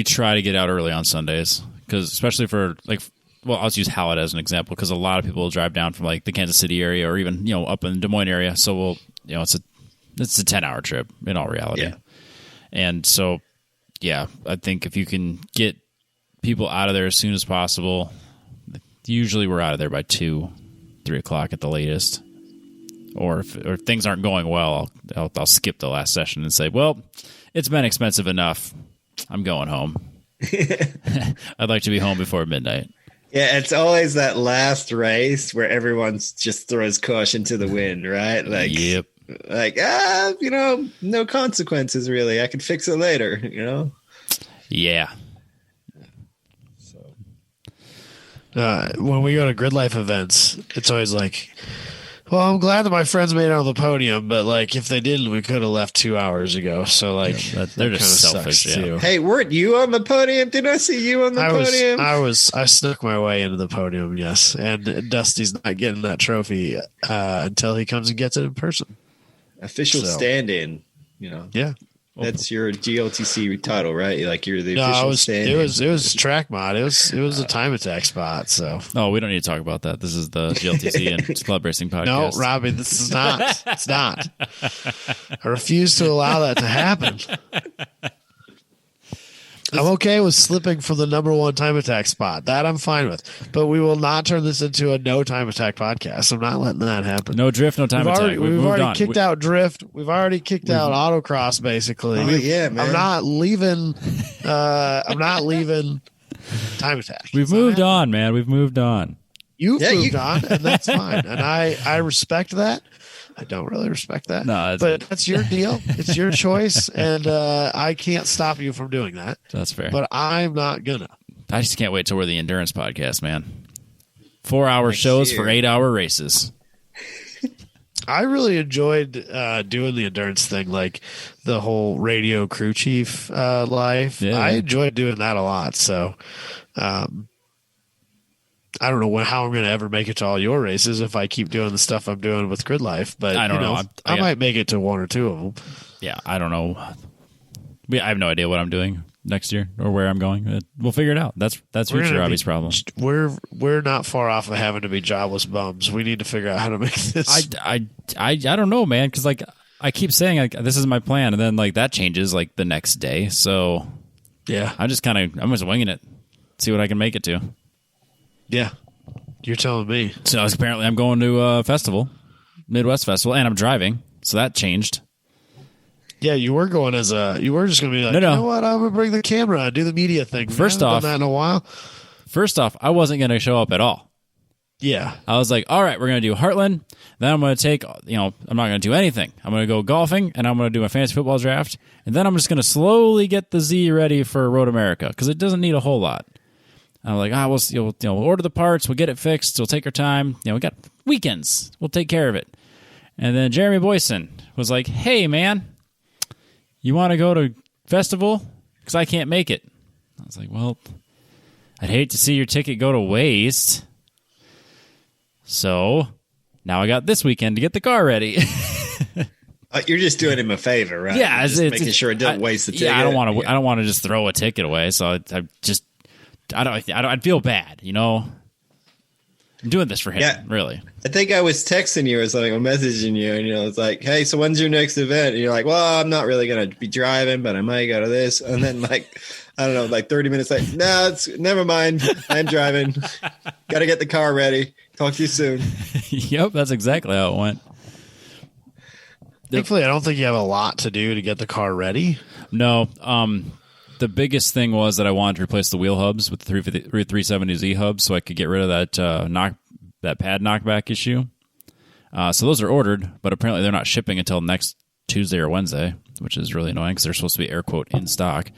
try to get out early on Sundays, because especially for I'll just use Hallett as an example, because a lot of people will drive down from like the Kansas City area or even up in the Des Moines area. So it's a 10-hour trip in all reality. Yeah. And so I think if you can get people out of there as soon as possible, usually we're out of there by 2-3 at the latest. Or if things aren't going well, I'll skip the last session and say, well, it's been expensive enough. I'm going home. I'd like to be home before midnight. Yeah, it's always that last race where everyone just throws caution to the wind, right? Like, yep. Like, no consequences really. I can fix it later, Yeah. When we go to Grid Life events, it's always like, Well, I'm glad that my friends made it on the podium, but like if they didn't, we could have left 2 hours ago. So like they're just selfish too. Hey, weren't you on the podium? Did I see you on the podium? I snuck my way into the podium, yes. And Dusty's not getting that trophy until he comes and gets it in person. Official stand-in, Yeah. That's your GLTC title, right? Like you're the official stand-in. It was track mod. It was a time attack spot. So we don't need to talk about that. This is the GLTC and Club Racing podcast. No, Robbie, this is not. It's not. I refuse to allow that to happen. I'm okay with slipping from the number one time attack spot. That I'm fine with. But we will not turn this into a no time attack podcast. I'm not letting that happen. No drift, no time attack. We've already kicked out drift. We've already kicked out autocross, basically. Oh, yeah, man. I'm not leaving time attack. We've moved on, man. We've moved on. You've moved on, and that's fine. And I respect that. I don't really respect that. No, but that's your deal. It's your choice, and I can't stop you from doing that. That's fair. But I'm not gonna. I just can't wait till we're the endurance podcast, man. 4-hour shows for 8-hour races. I really enjoyed doing the endurance thing, like the whole radio crew chief life. Yeah. I enjoyed doing that a lot. So I don't know how I'm going to ever make it to all your races if I keep doing the stuff I'm doing with Grid Life, but I don't know. I might make it to one or two of them. Yeah, I don't know. I have no idea what I'm doing next year or where I'm going. We'll figure it out. That's future Robbie's problem. We're not far off of having to be jobless bums. We need to figure out how to make this. I don't know, man, because like I keep saying like this is my plan, and then like that changes like the next day. So yeah, I'm just winging it. See what I can make it to. Yeah, you're telling me. So apparently I'm going to a festival, Midwest Festival, and I'm driving. So that changed. Yeah, you were going you were just going to be like, no. You know what? I'm going to bring the camera and do the media thing. First off, done that in a while. First off, I wasn't going to show up at all. Yeah. I was like, all right, we're going to do Heartland. Then I'm going to take, I'm not going to do anything. I'm going to go golfing, and I'm going to do my fantasy football draft. And then I'm just going to slowly get the Z ready for Road America because it doesn't need a whole lot. I'm like, we'll order the parts, we'll get it fixed, we'll take our time. We got weekends, we'll take care of it. And then Jeremy Boyson was like, hey, man, you want to go to festival? Because I can't make it. I was like, well, I'd hate to see your ticket go to waste. So now I got this weekend to get the car ready. You're just doing him a favor, right? Yeah, just making sure it doesn't waste the ticket. Yeah, I don't want to just throw a ticket away. So I'd feel bad, I'm doing this for him, really. I think I was texting you or something, or messaging you, and it's like, hey, so when's your next event? And you're like, well, I'm not really going to be driving, but I might go to this. And then like, I don't know, like 30 minutes later, never mind. I'm driving. Got to get the car ready. Talk to you soon. Yep, that's exactly how it went. Thankfully, I don't think you have a lot to do to get the car ready. No, the biggest thing was that I wanted to replace the wheel hubs with the 370Z hubs so I could get rid of that pad knockback issue. So those are ordered, but apparently they're not shipping until next Tuesday or Wednesday, which is really annoying because they're supposed to be air quote in stock.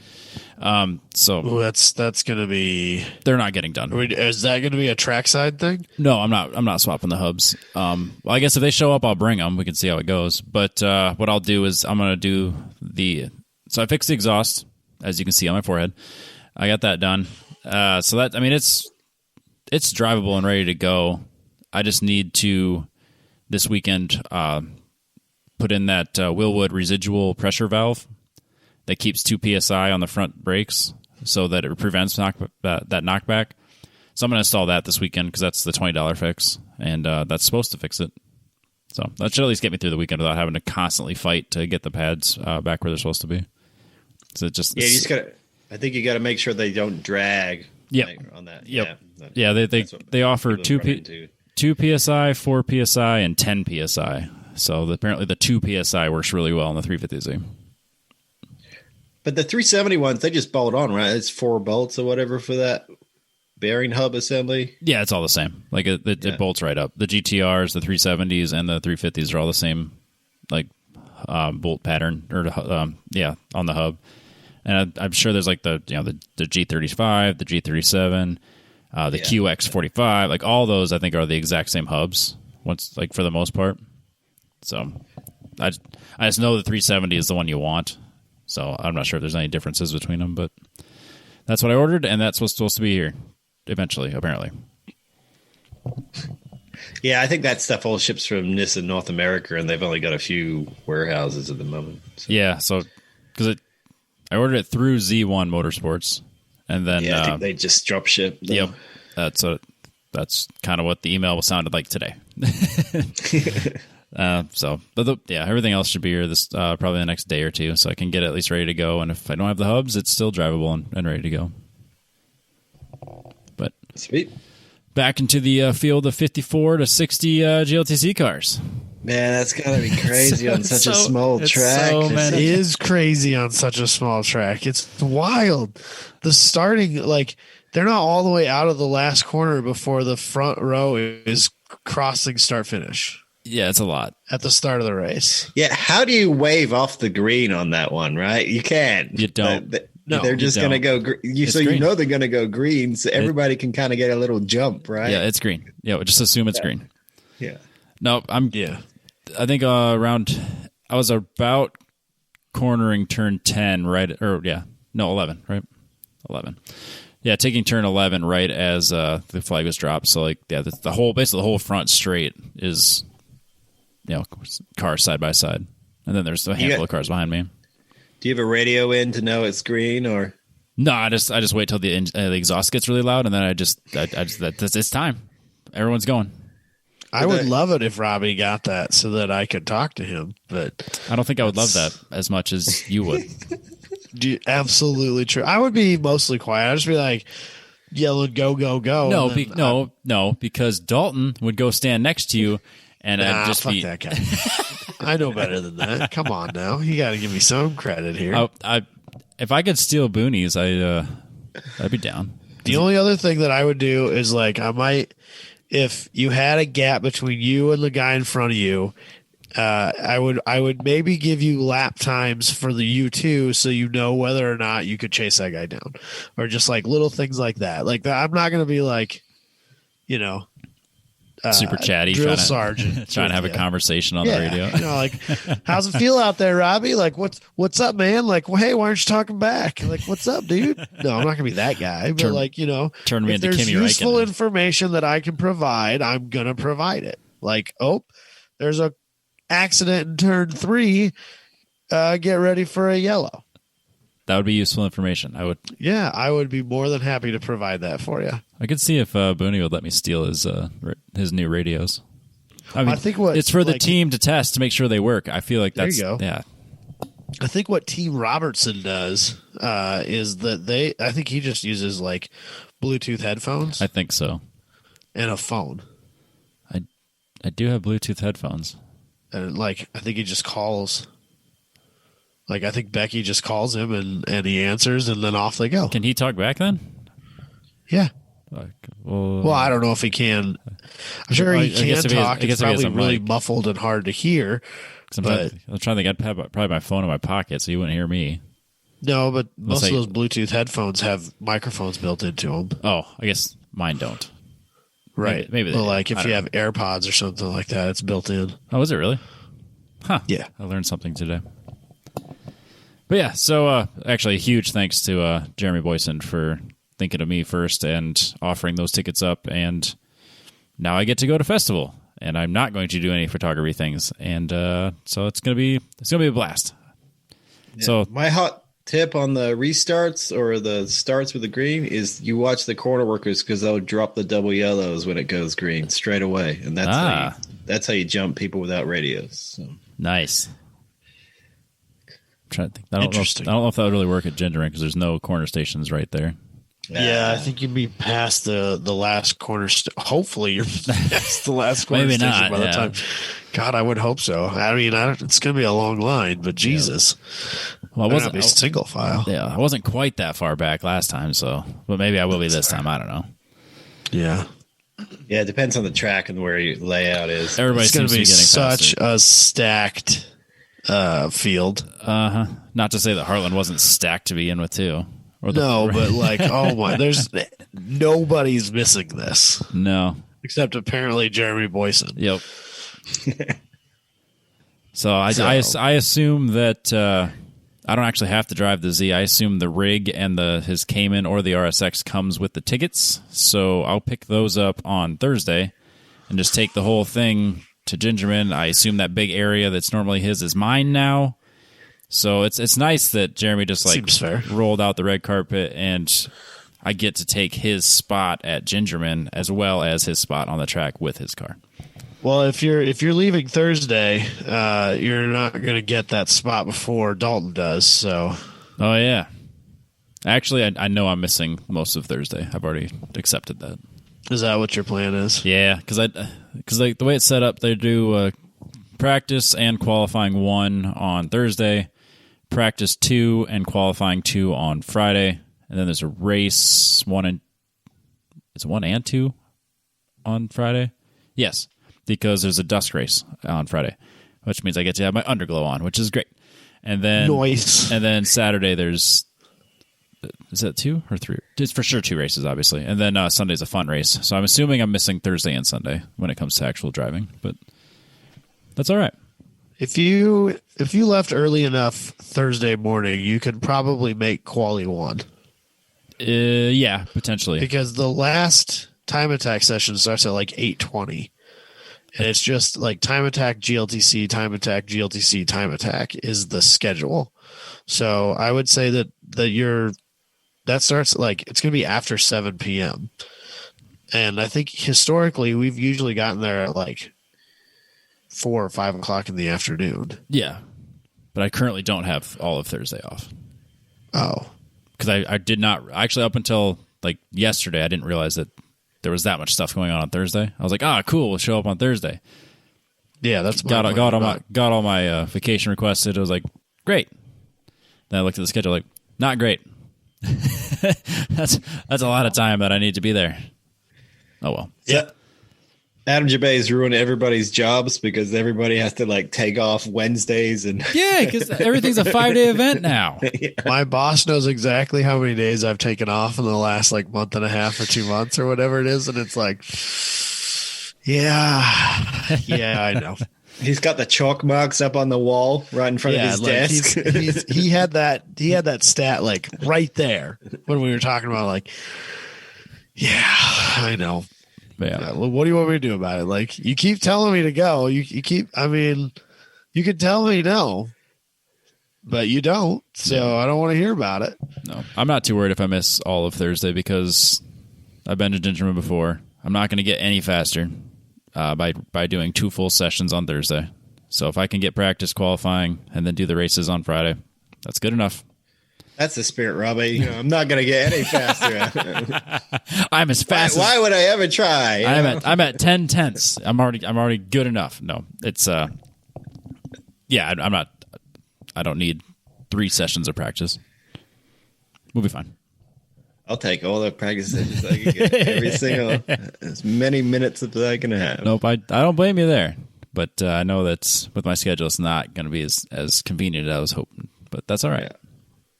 So that's going to be. They're not getting done. Is that going to be a trackside thing? No, I'm not swapping the hubs. Well, I guess if they show up, I'll bring them. We can see how it goes. But what I'll do is I'm going to do so I fixed the exhaust. As you can see on my forehead, I got that done. So that, it's drivable and ready to go. I just need to this weekend put in that Willwood residual pressure valve that keeps 2 psi on the front brakes, so that it prevents that knockback. So I'm going to install that this weekend because that's the $20 fix, and that's supposed to fix it. So that should at least get me through the weekend without having to constantly fight to get the pads back where they're supposed to be. So you just gotta. I think you got to make sure they don't drag. Yeah, on that. Yep. Yeah, they offer 2 psi, 4 psi, and 10 psi. So apparently the 2 psi works really well on the 350Z. But the 370 ones, they just bolt on, right? It's 4 bolts or whatever for that bearing hub assembly. Yeah, it's all the same. Like it bolts right up. The GTRs, the 370s, and the 350s are all the same, like bolt pattern or on the hub. And I'm sure there's like the G35, the G37, the QX45, like all those I think are the exact same hubs. once, like for the most part. So I just know the 370 is the one you want. So I'm not sure if there's any differences between them, but that's what I ordered, and that's what's supposed to be here eventually, apparently. Yeah, I think that stuff all ships from Nissan North America, and they've only got a few warehouses at the moment. So. Yeah, so because I ordered it through Z1 Motorsports, and then I think they just drop ship. Yep, that's kind of what the email sounded like today. Everything else should be here this probably the next day or two, so I can get it at least ready to go. And if I don't have the hubs, it's still drivable and ready to go. But sweet. Back into the field of 54 to 60 GLTC cars. Man, that's gotta be crazy on such a small track. It is crazy on such a small track. It's wild. The starting, like, they're not all the way out of the last corner before the front row is crossing start finish. Yeah, it's a lot at the start of the race. Yeah, how do you wave off the green on that one? Right, you can't. You don't. No, they're just going to go green. So you know they're going to go green, so everybody can kind of get a little jump, right? Yeah, it's green. Yeah, just assume it's green. Yeah. No, I think I was about cornering turn 10, right? 11, right? 11. Yeah, taking turn 11 right as the flag was dropped. So basically the whole front straight is, cars side by side, and then there's a handful of cars behind me. Do you have a radio in to know it's green, or? No, I just wait till the exhaust gets really loud, and then it's time. Everyone's going. I would love it if Robbie got that so that I could talk to him, but I don't think I would love that as much as you would. Absolutely true. I would be mostly quiet. I'd just be like yelling, "Go, go, go!" No, because Dalton would go stand next to you, and I'd just fuck be that guy. I know better than that. Come on now, you got to give me some credit here. If I could steal boonies, I'd be down. The only other thing that I would do is I might, if you had a gap between you and the guy in front of you. I would maybe give you lap times for the U2 so you know whether or not you could chase that guy down, or just little things like that. I'm not going to be super chatty, drill sergeant trying to have a conversation on the radio. How's it feel out there, Robbie? What's up, man? Hey, why aren't you talking back? What's up, dude? No, I'm not going to be that guy. But turn me if into there's Kimi useful Räikkönen. information that I can provide, I'm going to provide it. There's a accident in turn 3, get ready for a yellow. That would be useful information. I would be more than happy to provide that for you. I could see if Booney would let me steal his new radios. I think it's for the team to test to make sure they work. I feel like that's, there you go. Yeah. I think what Team Robertson does is that I think he just uses Bluetooth headphones. I think so. And a phone. I do have Bluetooth headphones. And I think he just calls. I think Becky just calls him and he answers, and then off they go. Can he talk back then? Yeah. Well, I don't know if he can. I'm sure he can talk. It's probably really muffled and hard to hear. I'm trying to think. I'd have probably my phone in my pocket so you wouldn't hear me. No, but most of those Bluetooth headphones have microphones built into them. Oh, I guess mine don't. Right. Maybe if you have AirPods or something like that, it's built in. Oh, is it really? Huh. Yeah. I learned something today. But yeah, so actually, huge thanks to Jeremy Boyson for thinking of me first and offering those tickets up. And now I get to go to festival, and I'm not going to do any photography things. And so it's gonna be a blast. Yeah. So my hot tip on the restarts or the starts with the green is you watch the corner workers, because they'll drop the double yellows when it goes green straight away, and that's how you jump people without radios. So. Nice. I'm trying to think. I don't know if that would really work at Gendron because there's no corner stations right there. Yeah, I think you'd be past the last corner. Hopefully, you're past the last corner Maybe station not, by the time. God, I would hope so. I mean, it's going to be a long line, but Jesus, well, I wasn't be single file. Yeah, I wasn't quite that far back last time, but maybe I will be this time. I don't know. Yeah, it depends on the track and where your layout is. Everybody seems to be getting such a stacked field. Not to say that Heartland wasn't stacked to begin with, too. But oh my, there's nobody's missing this. No. Except apparently Jeremy Boyson. Yep. So I assume that I don't actually have to drive the Z. I assume the rig and his Cayman or the RSX comes with the tickets. So I'll pick those up on Thursday and just take the whole thing to Gingerman. I assume that big area that's normally his is mine now. So it's nice that Jeremy just rolled out the red carpet and I get to take his spot at Gingerman as well as his spot on the track with his car. Well, if you're leaving Thursday, you're not going to get that spot before Dalton does. So, oh yeah, actually, I know I'm missing most of Thursday. I've already accepted that. Is that what your plan is? Yeah, because the way it's set up, they do practice and qualifying 1 on Thursday, practice 2 and qualifying 2 on Friday, and then there's a race 1 and 2 on Friday. Yes. Because there's a dust race on Friday, which means I get to have my underglow on, which is great. And then nice. And then Saturday is that 2 or 3? It's for sure 2 races, obviously. And then Sunday's a fun race. So I'm assuming I'm missing Thursday and Sunday when it comes to actual driving, but that's all right. If you left early enough Thursday morning, you could probably make quali 1. Yeah, potentially. Because the last time attack session starts at like 8:20. And it's just like time attack, GLTC, time attack, GLTC, time attack is the schedule. So I would say that starts like it's going to be after 7 p.m. And I think historically we've usually gotten there at like 4 or 5 o'clock in the afternoon. Yeah. But I currently don't have all of Thursday off. Oh. Because I did not actually up until like yesterday, I didn't realize that there was that much stuff going on Thursday. I was like, cool, we'll show up on Thursday. Yeah, that's got all my vacation requested. I was like, great. Then I looked at the schedule, like, not great. That's a lot of time that I need to be there. Oh well. Yeah. Adam Gervais ruined everybody's jobs because everybody has to like take off Wednesdays and yeah, because everything's a 5-day event now. Yeah. My boss knows exactly how many days I've taken off in the last like month and a half or 2 months or whatever it is, and it's like, yeah, I know. He's got the chalk marks up on the wall right in front of his desk. He had that stat like right there when we were talking about like, yeah, I know. Yeah. What do you want me to do about it? Like, you keep telling me to go. You could tell me no, but you don't. So I don't want to hear about it. No, I'm not too worried if I miss all of Thursday because I've been to Gingerman before. I'm not going to get any faster by doing 2 full sessions on Thursday. So if I can get practice qualifying and then do the races on Friday, that's good enough. That's the spirit, Robbie. I'm not going to get any faster. I'm as fast. Why would I ever try? I'm at 10 tenths. I'm already good enough. No, it's yeah. I'm not. I don't need 3 sessions of practice. We'll be fine. I'll take all the practice sessions I can get. Every single, as many minutes as I can have. Nope, I don't blame you there. But I know that with my schedule, it's not going to be as convenient as I was hoping. But that's all right. Yeah.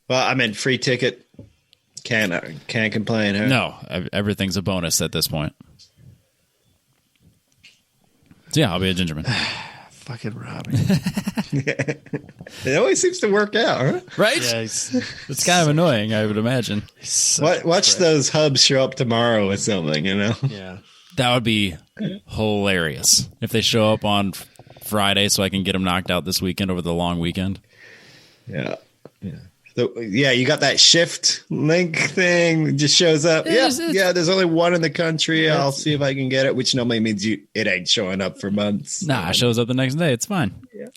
Well, I meant free ticket. Can't complain. Huh? No, everything's a bonus at this point. So yeah, I'll be a Gingerman. Fucking Robbie. It always seems to work out, huh? Right? Yeah, it's kind of annoying, I would imagine. Watch those hubs show up tomorrow with something, Yeah. That would be hilarious if they show up on Friday so I can get them knocked out this weekend over the long weekend. Yeah. So, you got that shift link thing. It just shows up. Yeah, there's only one in the country. I'll see if I can get it, which normally means it ain't showing up for months. Nah, it shows up the next day. It's fine. Yeah.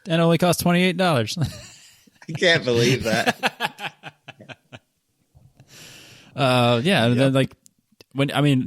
And it only costs $28. I can't believe that. Then like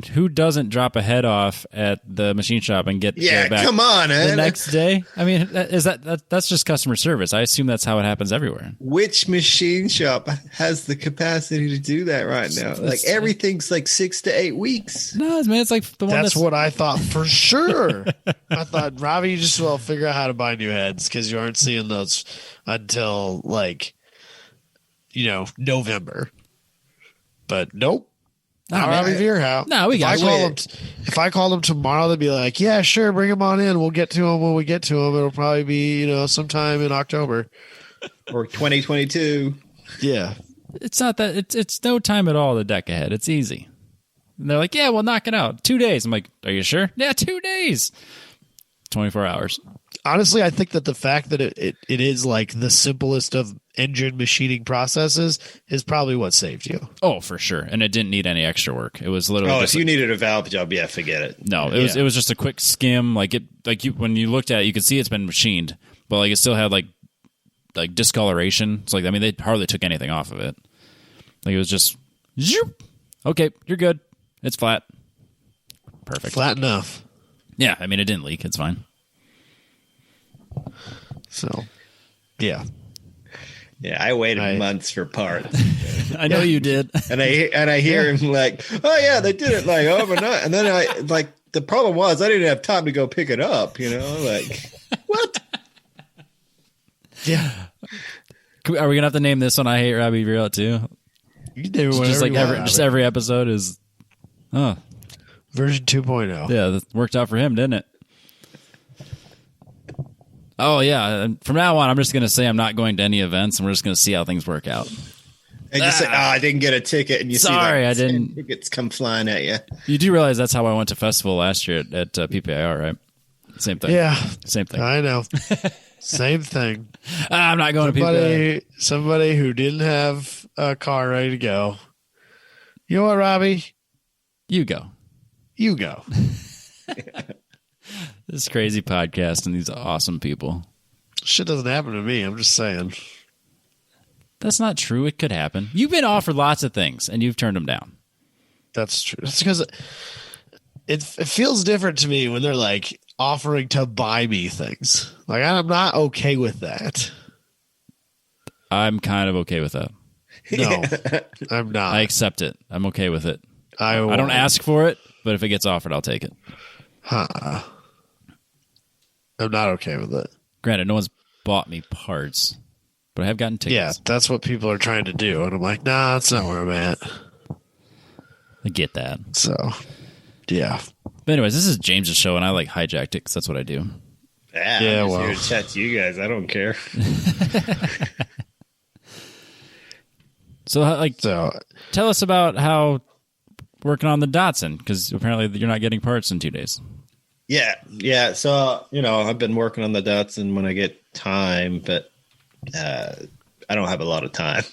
who doesn't drop a head off at the machine shop and get it back come on, the next day? I mean, that's just customer service. I assume that's how it happens everywhere. Which machine shop has the capacity to do that right now? Like everything's like 6 to 8 weeks. No, man, it's like the one that's what I thought for sure. I thought, Robbie, you just will figure out how to buy new heads because you aren't seeing those until like, November. But nope. I'll be to your house. No, we got if I call them tomorrow, they'll be like, yeah, sure, bring them on in. We'll get to them when we get to them. It'll probably be, sometime in October. Or 2022. Yeah. It's not that. It's no time at all to deck ahead. It's easy. And they're like, yeah, we'll knock it out. 2 days. I'm like, are you sure? Yeah, 2 days. 24 hours. Honestly, I think that the fact that it is like the simplest of engine machining processes is probably what saved you. Oh, for sure. And it didn't need any extra work. It was literally if you needed a valve job, yeah, forget it. No, it was just a quick skim. When you looked at it, you could see it's been machined, but like it still had like discoloration. It's like, I mean, they hardly took anything off of it. Like it was just zoop. Okay, you're good. It's flat. Perfect. Flat enough. Yeah, I mean, it didn't leak. It's fine. So, yeah. Yeah, I waited months for parts. I know you did. And I hear him like, oh yeah, they did it like overnight. And then the problem was I didn't have time to go pick it up, like what? Yeah. Are we gonna have to name this one I Hate Robbie Real too? You do whatever just like you want, every episode is version 2.0. Yeah, that worked out for him, didn't it? Oh yeah. From now on, I'm just gonna say I'm not going to any events, and we're just gonna see how things work out. And just say, I didn't get a ticket, and you see I didn't. Tickets come flying at you. You do realize that's how I went to festival last year at PPIR, right? Same thing. Yeah, same thing. I know. Same thing. I'm not going to PPIR. Somebody who didn't have a car ready to go. You know what, Robbie? You go. You go. This crazy podcast and these awesome people. Shit doesn't happen to me. I'm just saying. That's not true. It could happen. You've been offered lots of things, and you've turned them down. That's true. That's because it feels different to me when they're like offering to buy me things. Like, I'm not okay with that. I'm kind of okay with that. No, I'm not. I accept it. I'm okay with it. I don't ask for it, but if it gets offered, I'll take it. I'm not okay with it. Granted, no one's bought me parts, but I have gotten tickets. Yeah, that's what people are trying to do. And I'm like, nah, that's not where I'm at. I get that. So, yeah. But anyways, this is James's show, and I like hijacked it because that's what I do. Yeah, I'm just here to chat to you guys. I don't care. So, tell us about how working on the Datsun, because apparently you're not getting parts in 2 days. Yeah. So, I've been working on the Datsun when I get time, but I don't have a lot of time.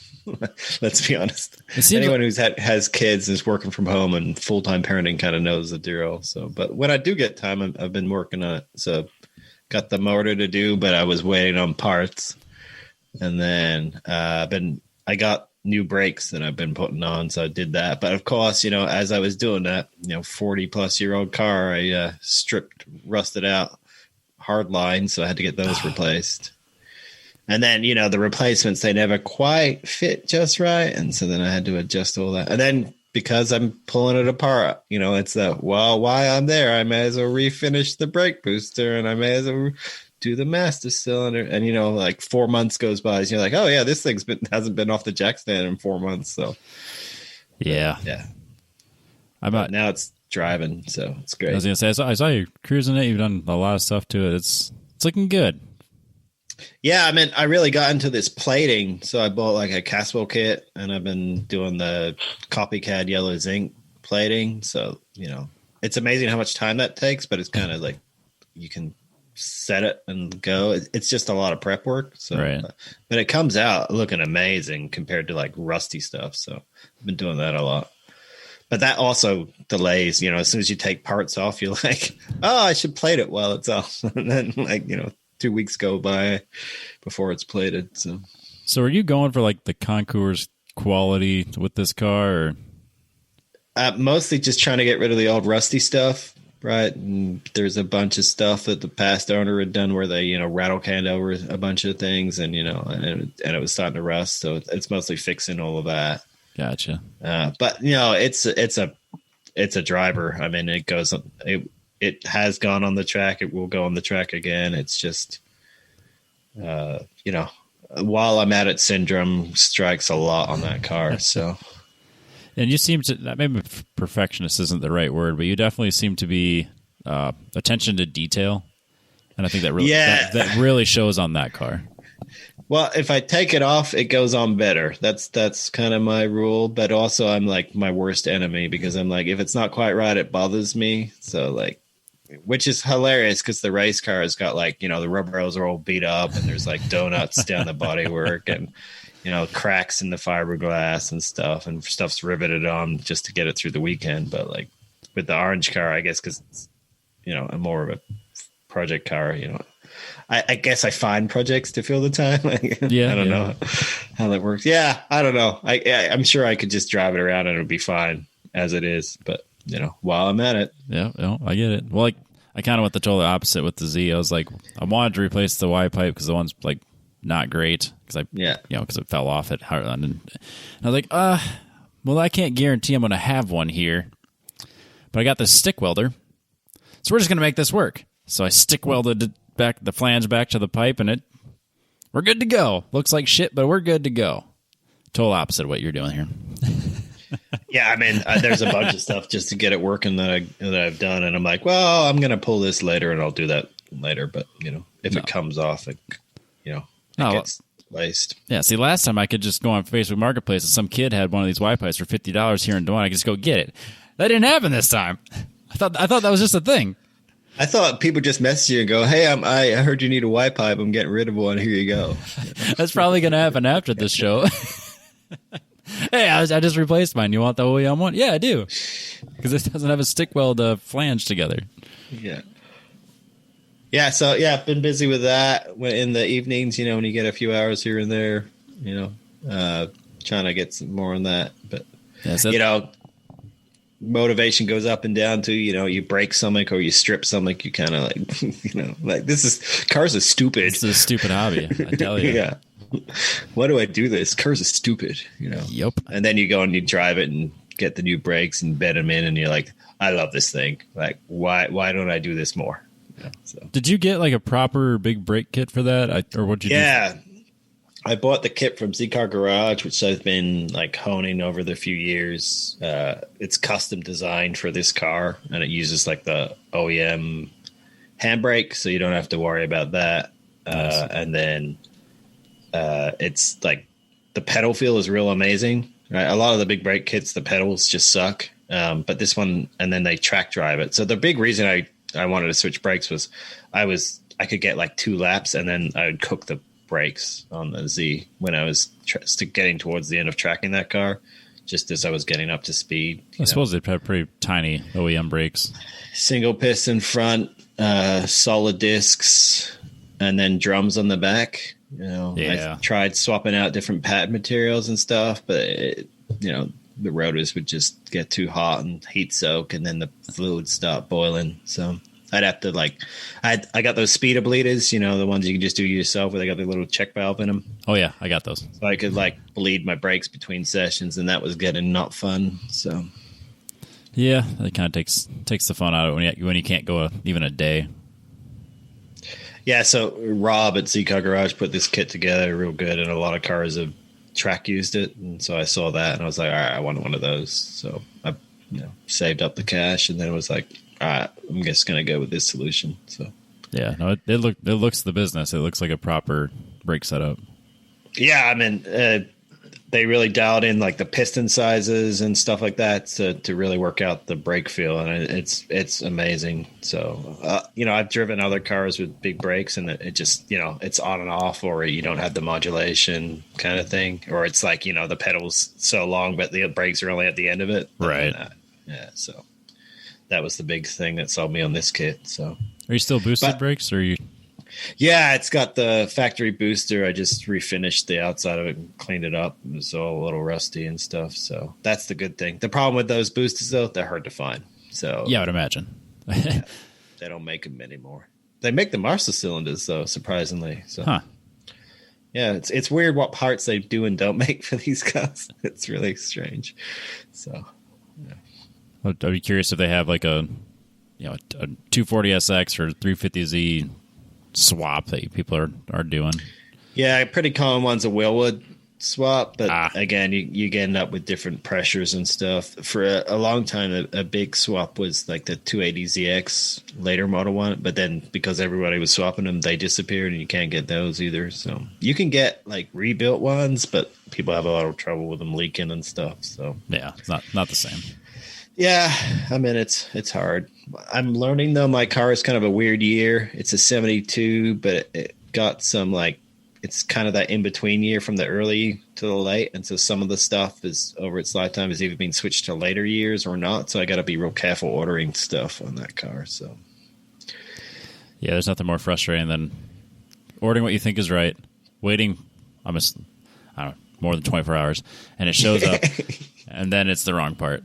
Let's be honest. Anyone who's has kids and is working from home and full-time parenting kind of knows the drill. So, but when I do get time, I've been working on it. So, got the motor to do, but I was waiting on parts, and then I got new brakes that I've been putting on, so I did that. But of course, as I was doing that, 40-plus-year-old car, I rusted out hard lines, so I had to get those replaced. And then, the replacements, they never quite fit just right. And so then I had to adjust all that. And then because I'm pulling it apart, it's while I'm there, I may as well refinish the brake booster, and I may as well do the master cylinder. And, 4 months goes by, and you're like, oh, yeah, this thing's hasn't been off the jack stand in 4 months. So, yeah. Now it's driving, so it's great. I was going to say, I saw you cruising it. You've done a lot of stuff to it. It's looking good. Yeah, I mean, I really got into this plating, so I bought like a Caswell kit, and I've been doing the copycat yellow zinc plating. So, it's amazing how much time that takes, but it's kind of like you can set it and go. It's just a lot of prep work. So, right. But it comes out looking amazing compared to like rusty stuff. So I've been doing that a lot. But that also delays, as soon as you take parts off, you're like, oh, I should plate it while it's off. And then 2 weeks go by before it's plated. So are you going for like the concours quality with this car, or? Mostly just trying to get rid of the old rusty stuff, right? And there's a bunch of stuff that the past owner had done where they, rattle canned over a bunch of things, and and it was starting to rust. So it's mostly fixing all of that. Gotcha. But it's a driver. I mean, it has gone on the track. It will go on the track again. It's just, while I'm at it, syndrome strikes a lot on that car. So, And you seem to, maybe perfectionist isn't the right word, but you definitely seem to be attention to detail. And I think that really, that really shows on that car. Well, if I take it off, it goes on better. That's kind of my rule. But also, I'm like my worst enemy because I'm like, if it's not quite right, it bothers me. So like, which is hilarious because the race car has got like, you know, the rubber rails are all beat up and there's like donuts down the bodywork and, you know, cracks in the fiberglass and stuff's riveted on just to get it through the weekend. But like with the orange car, I guess because it's, you know, I'm more of a project car, you know. I guess I find projects to fill the time. I don't know how that works. Yeah, I don't know. I'm sure I could just drive it around and it'll be fine as it is. But, you know, while I'm at it. Yeah, I get it. Well, like, I kind of went the total opposite with the Z. I was like, I wanted to replace the Y pipe because the one's like not great because because it fell off at Heartland. And I was like, well, I can't guarantee I'm going to have one here. But I got this stick welder. So we're just going to make this work. So I stick welded the flange back to the pipe, and we're good to go. Looks like shit, but we're good to go. Total opposite of what you're doing here. Yeah, I mean, there's a bunch of stuff just to get it working that I've done, and I'm like, well, I'm gonna pull this later, and I'll do that later. But you know, if it comes off, it gets laced. Yeah. See, last time I could just go on Facebook Marketplace, and some kid had one of these Y pipes for $50 here in Des Moines. I could just go get it. That didn't happen this time. I thought that was just a thing. I thought people just message you and go, hey, I heard you need a Y pipe. I'm getting rid of one. Here you go. That's probably going to happen after this show. Hey, I just replaced mine. You want the OEM one? Yeah, I do. Because it doesn't have a stick weld flange together. Yeah. Yeah, so, I've been busy with that. In the evenings, you know, when you get a few hours here and there, you know, trying to get some more on that. But, you know, motivation goes up and down too. You know, you break something or you strip something, you kind of like, you know, like cars are stupid. It's a stupid hobby, I tell you. Yeah. Why do I do this? Cars are stupid, you know? Yep. And then you go and you drive it and get the new brakes and bed them in and you're like, I love this thing. Like, why don't I do this more? Yeah, so. Did you get like a proper big brake kit for that? Or what'd you do? Yeah. I bought the kit from Z-Car Garage, which I've been like honing over the few years. It's custom designed for this car, and it uses like the OEM handbrake, so you don't have to worry about that. Nice. And then it's like the pedal feel is real amazing. Right? A lot of the big brake kits, the pedals just suck. But this one, and then they track drive it. So the big reason I wanted to switch brakes was I could get like 2 laps, and then I would cook the brakes on the Z when I was getting towards the end of tracking that car, just as I was getting up to speed. I suppose they have pretty tiny OEM brakes. Single piston front, solid discs, and then drums on the back. You know, I tried swapping out different pad materials and stuff, but you know, the rotors would just get too hot and heat soak, and then the fluid stop boiling. So I'd have to I got those speeder bleeders, you know, the ones you can just do yourself where they got the little check valve in them. Oh yeah, I got those. So I could bleed my brakes between sessions, and that was getting not fun. So yeah, it kind of takes the fun out of it when you can't go even a day. Yeah, so Rob at Z-Car Garage put this kit together real good, and a lot of cars have track used it, and so I saw that, and I was like, all right, I want one of those. So I saved up the cash, and then it was like, all right, I'm just going to go with this solution. So yeah, no, it looks the business. It looks like a proper brake setup. Yeah, I mean, they really dialed in like the piston sizes and stuff like that to really work out the brake feel, and it's amazing. So you know, I've driven other cars with big brakes, and it just, you know, it's on and off, or you don't have the modulation kind of thing, or it's like, you know, the pedal's so long but the brakes are only at the end of it. Right. Yeah. So that was the big thing that sold me on this kit. So are you still boosted brakes, or are you? Yeah, it's got the factory booster. I just refinished the outside of it and cleaned it up. It was all a little rusty and stuff. So that's the good thing. The problem with those boosters, though, they're hard to find. So yeah, I would imagine. Yeah, they don't make them anymore. They make the Marshall cylinders, though, surprisingly. So yeah, it's weird what parts they do and don't make for these cars. It's really strange. So yeah. I'd be curious if they have like a 240SX or 350Z swap that people are doing. Yeah, pretty common one's a Willwood. swap, but again, you end up with different pressures and stuff. For a long time, a big swap was like the 280ZX later model one, but then because everybody was swapping them, they disappeared, and you can't get those either. So you can get like rebuilt ones, but people have a lot of trouble with them leaking and stuff. So yeah, it's not the same. Yeah, I mean it's hard. I'm learning though. My car is kind of a weird year. It's a 72, but it got some like. It's kind of that in-between year from the early to the late. And so some of the stuff is over its lifetime has either been switched to later years or not. So I got to be real careful ordering stuff on that car. So, yeah, there's nothing more frustrating than ordering what you think is right, waiting I don't know, more than 24 hours, and it shows up, and then it's the wrong part.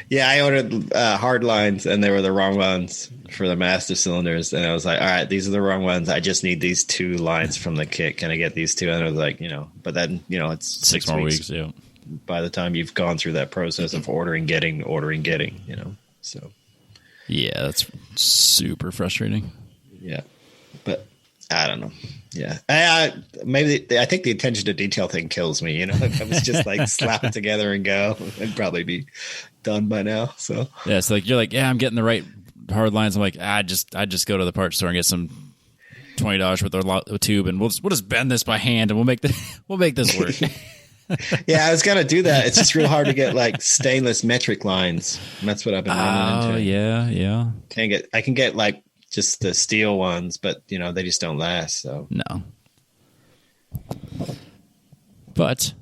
Yeah, I ordered hard lines, and they were the wrong ones for the master cylinders. And I was like, all right, these are the wrong ones. I just need these 2 lines from the kit. Can I get these 2? And I was like, but then, it's 6 more weeks. Yeah. By the time you've gone through that process of ordering, getting, so. Yeah, that's super frustrating. Yeah. But I don't know. Yeah. I think the attention to detail thing kills me. If I was just like slap it together and go, I'd probably be done by now. So yeah, it's like you're like, yeah, I'm getting the right hard lines. I'm like, I just go to the parts store and get some $20 worth of tube, and we'll just bend this by hand, and we'll make this work. Yeah, I was gonna do that. It's just real hard to get like stainless metric lines, and that's what I've been running into. Yeah. I can get like just the steel ones, but they just don't last. So no. But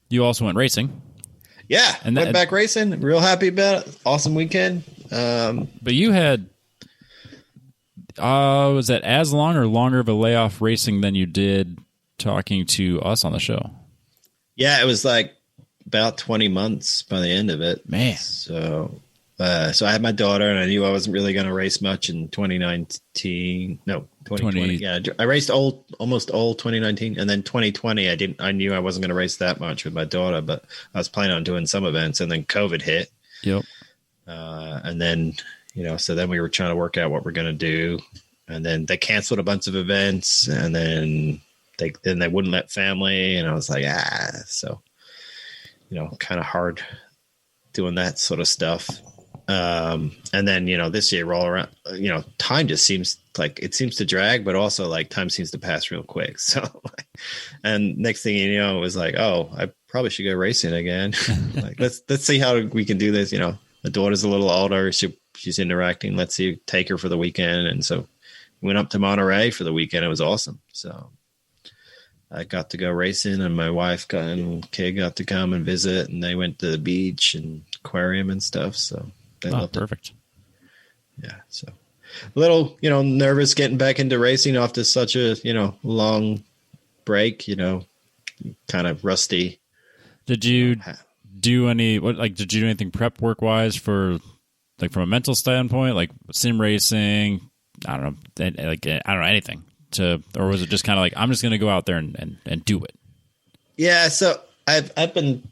you also went racing. Yeah, and went back racing. Real happy about it. Awesome weekend. But you had, was that as long or longer of a layoff racing than you did talking to us on the show? Yeah, it was like about 20 months by the end of it. Man. So I had my daughter, and I knew I wasn't really going to race much in 2019. No, 2020. Yeah, I raced almost all 2019, and then 2020, I knew I wasn't going to race that much with my daughter, but I was planning on doing some events, and then COVID hit. Yep. And then, so then we were trying to work out what we're going to do, and then they canceled a bunch of events, and then they wouldn't let family, and I was like, so, kind of hard doing that sort of stuff. And then, this year roll around, time just seems like it seems to drag, but also like time seems to pass real quick. So, and next thing you know, it was like, oh, I probably should go racing again. Like, let's see how we can do this. The daughter's a little older. She's interacting. Let's see, take her for the weekend. And so we went up to Monterey for the weekend. It was awesome. So I got to go racing, and my wife and kid got to come and visit, and they went to the beach and aquarium and stuff. So they loved perfect. It. Yeah. So a little, nervous getting back into racing after such a, long break, kind of rusty. Did you do did you do anything prep work wise for like from a mental standpoint, like sim racing? I don't know, anything or was it just kind of like, I'm just going to go out there and do it? Yeah. So I've been,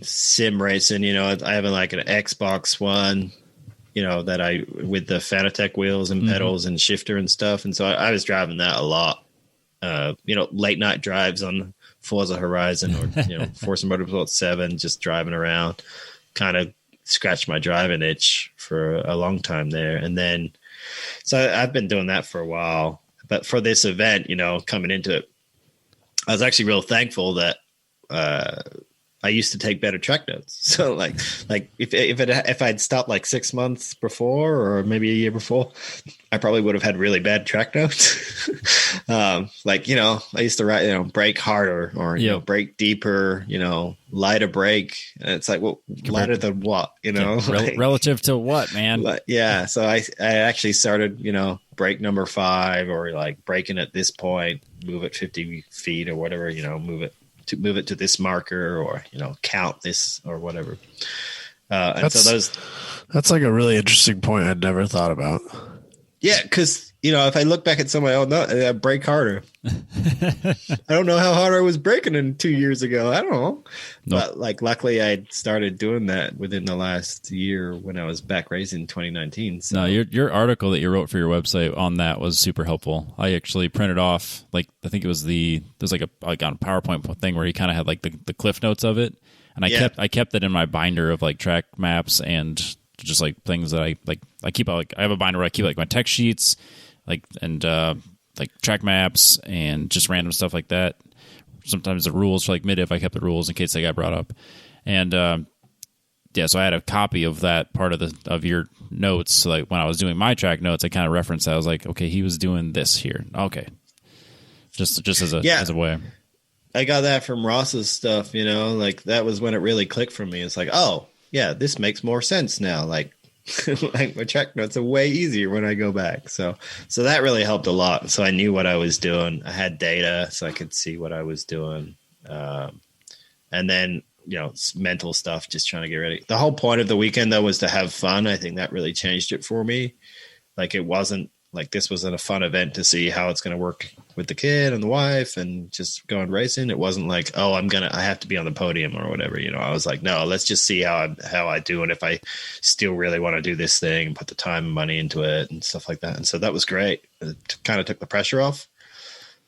sim racing, I have like an Xbox One, that with the Fanatec wheels and pedals and shifter and stuff. And so I was driving that a lot, late night drives on Forza Horizon or, Forza Motorsport 7, just driving around, kind of scratched my driving itch for a long time there. And then, so I've been doing that for a while, but for this event, coming into it, I was actually real thankful that, I used to take better track notes. So like if I'd stopped like 6 months before or maybe a year before, I probably would have had really bad track notes. I used to write, brake harder or, brake deeper, lighter brake. And it's like, well, lighter than what, relative to what, man? Yeah. So I actually started, brake number 5 or like braking at this point, move it 50 feet or whatever, move it to this marker or, count this or whatever. And that's like a really interesting point I'd never thought about. Yeah. 'Cause, if I look back at some of my old notes, I brake harder. I don't know how hard I was braking in 2 years ago. I don't know. Nope. But like, luckily I started doing that within the last year when I was back racing in 2019. So. No, your article that you wrote for your website on that was super helpful. I actually printed off, like, I think it was there's like a PowerPoint thing where he kind of had like the cliff notes of it. And I kept it in my binder of like track maps and just like things that I like. I have a binder where I keep like my tech sheets, like track maps and just random stuff like that. Sometimes the rules for like mid-if, I kept the rules in case they got brought up. And so I had a copy of that part of your notes. So like when I was doing my track notes, I kind of referenced that. I was like, okay, he was doing this here. Okay, just as a way. I got that from Ross's stuff. Like that was when it really clicked for me. It's like, oh yeah, this makes more sense now. Like. Like my track notes are way easier when I go back. So that really helped a lot. So I knew what I was doing. I had data so I could see what I was doing. And then, mental stuff, just trying to get ready. The whole point of the weekend though was to have fun. I think that really changed it for me. Like it wasn't like this wasn't a fun event to see how it's going to work with the kid and the wife and just going racing. It wasn't like, oh, I have to be on the podium or whatever. I was like, no, let's just see how I do. And if I still really want to do this thing and put the time and money into it and stuff like that. And so that was great. It kind of took the pressure off,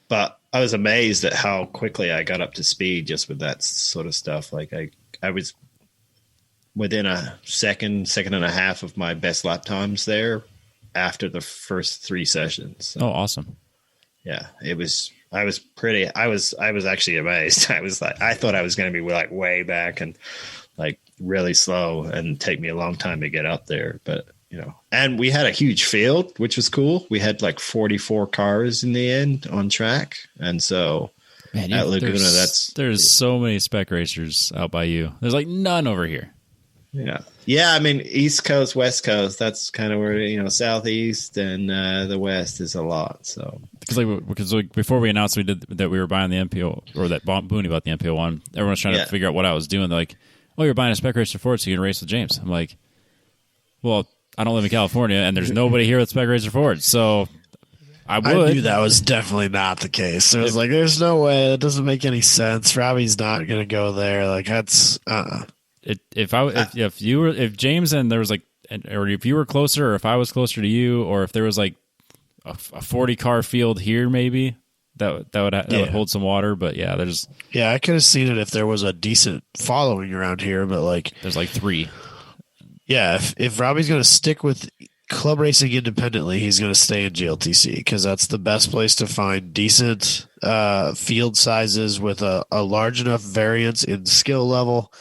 but I was amazed at how quickly I got up to speed just with that sort of stuff. Like I was within a second and a half of my best lap times there after the first 3 sessions. So, oh, awesome. Yeah, I was actually amazed. I thought I was going to be like way back and like really slow and take me a long time to get up there. But, and we had a huge field, which was cool. We had like 44 cars in the end on track. And so at Laguna, there's so many spec racers out by you. There's like none over here. Yeah. Yeah. I mean, East Coast, West Coast, that's kind of where, Southeast and the West is a lot. So, because before we announced that we were buying the MPO or that Booney bought the MPO one, everyone was trying to figure out what I was doing. They're like, oh, you're buying a spec racer Ford so you can race with James. I'm like, well, I don't live in California and there's nobody here with spec racer Ford. So I knew that was definitely not the case. It was like, there's no way. That doesn't make any sense. Robbie's not going to go there. Like that's, If James and there was like, or if you were closer, or if I was closer to you, or if there was like a 40 car field here, maybe that would hold some water. But yeah, I could have seen it if there was a decent following around here, but like there's like 3. Yeah, if Robbie's going to stick with club racing independently, he's going to stay in GLTC because that's the best place to find decent field sizes with a large enough variance in skill level.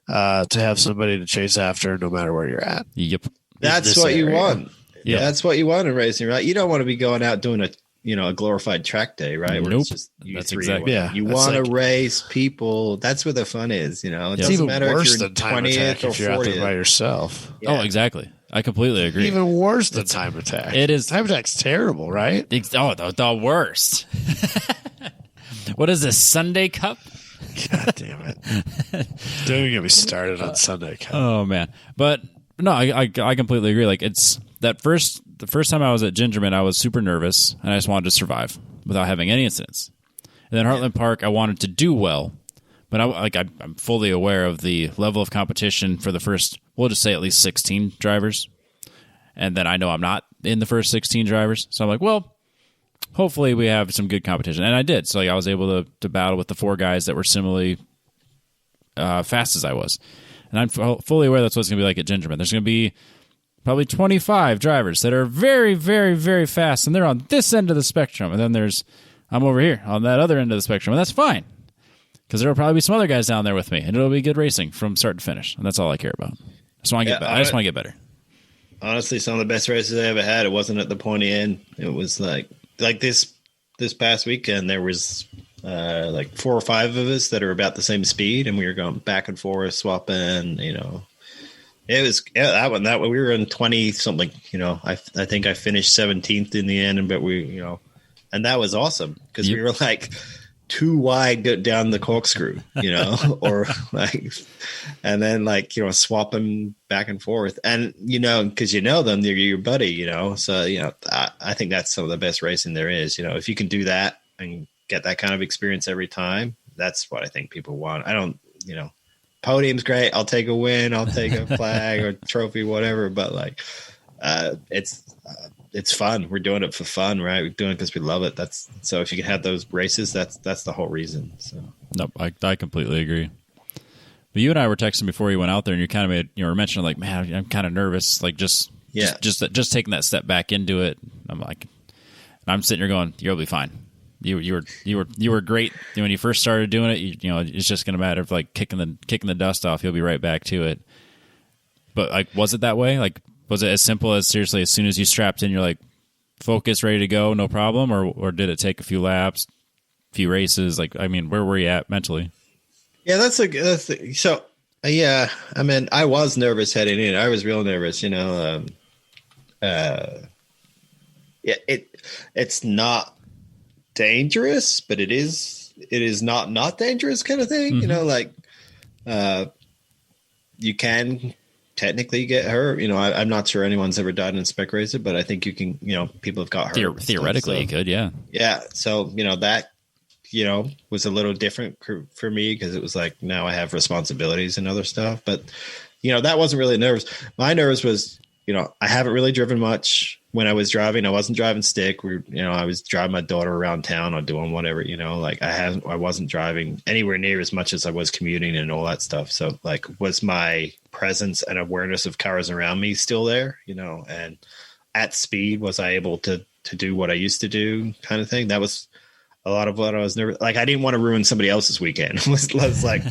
To have somebody to chase after no matter where you're at. Yep. That's what you want. Yeah. That's what you want in racing, right? You don't want to be going out doing a glorified track day, right? Where nope. It's just you that's three. Exactly. Yeah. You want to race people. That's where the fun is, It It's doesn't even matter worse if you're than time 20th attack or if you're out 40th. there by yourself. Yeah. Oh, exactly. I completely agree. Even worse than time attack. It is. Time attack's terrible, right? The worst. What is this, Sunday Cup? God damn it. Don't even get me started on Sunday Cup. Oh, man. But no, I completely agree. Like the first time I was at Gingerman, I was super nervous and I just wanted to survive without having any incidents. And then Heartland Park, I wanted to do well, but I'm fully aware of the level of competition for the first, we'll just say at least 16 drivers. And then I know I'm not in the first 16 drivers. So I'm like, well, hopefully we have some good competition. And I did. So I was able to battle with the 4 guys that were similarly fast as I was. And I'm fully aware that's what it's going to be like at Gingerman. There's going to be probably 25 drivers that are very, very, very fast, and they're on this end of the spectrum. And then I'm over here on that other end of the spectrum, and that's fine. Because there will probably be some other guys down there with me, and it'll be good racing from start to finish. And that's all I care about. I just want to get better. Honestly, some of the best races I ever had, it wasn't at the pointy end. It was like this past weekend, there was like 4 or 5 of us that are about the same speed, and we were going back and forth, swapping, It was that one we were in 20 something, I think I finished 17th in the end, but we, and that was awesome because we were like, too wide down the corkscrew, or like, and then like, swap them back and forth. And, cause them, they're your buddy, so, I think that's some of the best racing there is, if you can do that and get that kind of experience every time, that's what I think people want. I don't, podium's great. I'll take a win. I'll take a flag or trophy, whatever. But like, it's fun. We're doing it for fun, right? We're doing it because we love it. So if you can have those races, that's the whole reason. So no, I completely agree. But you and I were texting before you went out there, and you kind of were mentioning like, man, I'm kind of nervous, like just taking that step back into it. I'm sitting here going, you'll be fine. You were great when you first started doing it. It's just going to matter of like kicking the dust off. You'll be right back to it. But like, was it that way? Like, was it as simple as seriously, as soon as you strapped in, you're like, focus, ready to go, no problem? Or did it take a few laps, a few races? Like, I mean, where were you at mentally? Yeah, so, yeah, I mean, I was nervous heading in. I was real nervous, yeah, it's not dangerous, but it is not dangerous kind of thing. Mm-hmm. You can technically get hurt. I'm not sure anyone's ever died in a spec racer, but I think you can, people have got hurt. Theoretically, you could, yeah. Yeah. So, that, was a little different for me because it was like, now I have responsibilities and other stuff. But, that wasn't really nervous. My nerves was, I haven't really driven much. When I was driving, I wasn't driving stick. I was driving my daughter around town or doing whatever, like I wasn't driving anywhere near as much as I was commuting and all that stuff. So like, was my presence and awareness of cars around me still there, and at speed, was I able to do what I used to do kind of thing? That was a lot of what I was nervous. Like, I didn't want to ruin somebody else's weekend. Let's like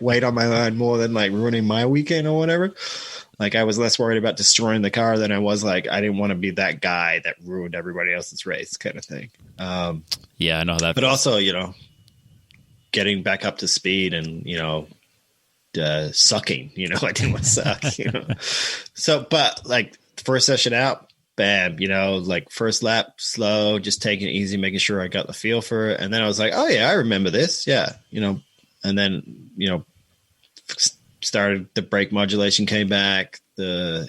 wait on my line more than like ruining my weekend or whatever. Like, I was less worried about destroying the car than I was like, I didn't want to be that guy that ruined everybody else's race kind of thing. Yeah, I know that. But also, getting back up to speed and, sucking, I didn't want to suck, So, but like first session out, bam, like first lap, slow, just taking it easy, making sure I got the feel for it. And then I was like, oh yeah, I remember this. Yeah. And then, started the brake modulation came back. The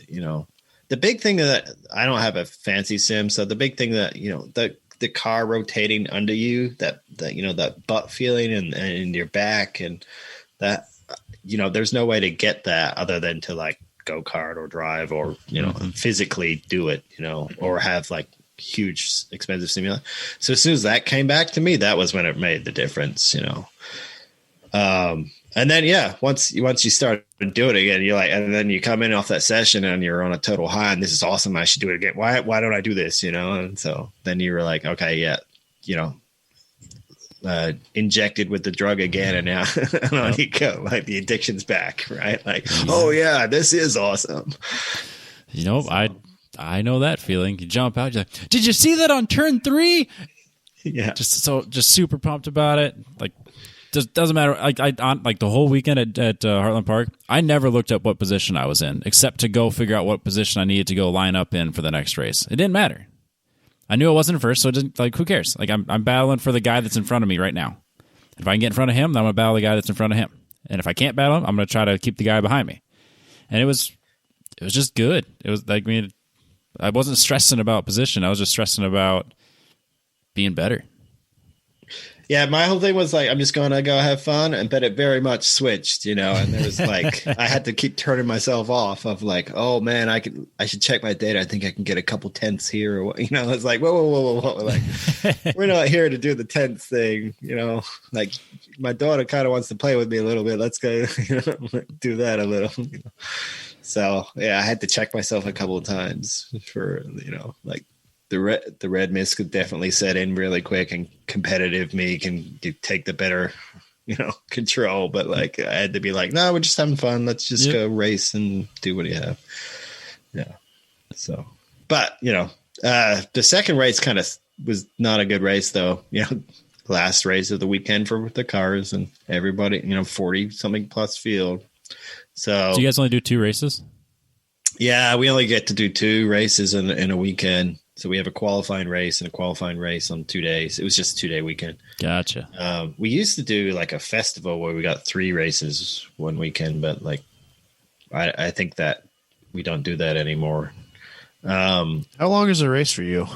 big thing that I don't have a fancy sim. So the big thing that, the car rotating under you, that butt feeling and in your back, and that, there's no way to get that other than to like go kart or drive or, physically do it, or have like huge expensive simulator. So as soon as that came back to me, that was when it made the difference, And then, yeah, once you start to do it again, you're like, and then you come in off that session and you're on a total high and this is awesome. I should do it again. Why don't I do this? And so then you were like, okay, yeah, injected with the drug again. And now on you go, like the addiction's back, right? Like, oh yeah, this is awesome. I know that feeling. You jump out, you're like, did you see that on turn 3? Yeah. Just super pumped about it. Like, just doesn't matter. Like the whole weekend at Heartland Park, I never looked up what position I was in, except to go figure out what position I needed to go line up in for the next race. It didn't matter. I knew I wasn't first, so it didn't, like, who cares? Like, I'm battling for the guy that's in front of me right now. If I can get in front of him, then I'm gonna battle the guy that's in front of him. And if I can't battle him, I'm gonna try to keep the guy behind me. And it was just good. It was like, I wasn't stressing about position. I was just stressing about being better. Yeah, my whole thing was like, I'm just going to go have fun, but it very much switched, and there was like, I had to keep turning myself off of like, oh man, I should check my data. I think I can get a couple tenths here, or it's like, whoa, like we're not here to do the tenths thing, like my daughter kind of wants to play with me a little bit. Let's go, do that a little. So yeah, I had to check myself a couple of times for like. The red mist could definitely set in really quick, and competitive me can take the better, control. But like, I had to be like, no, we're just having fun. Let's just go race and do what you have. Yeah. So, but the second race kind of was not a good race though. Last race of the weekend for the cars and everybody, 40 something plus field. So you guys only do 2 races? Yeah, we only get to do 2 races in a weekend. So we have a qualifying race and a qualifying race on 2 days. It was just a 2-day weekend. Gotcha. We used to do like a festival where we got 3 races one weekend, but like I think that we don't do that anymore. How long is a race for you?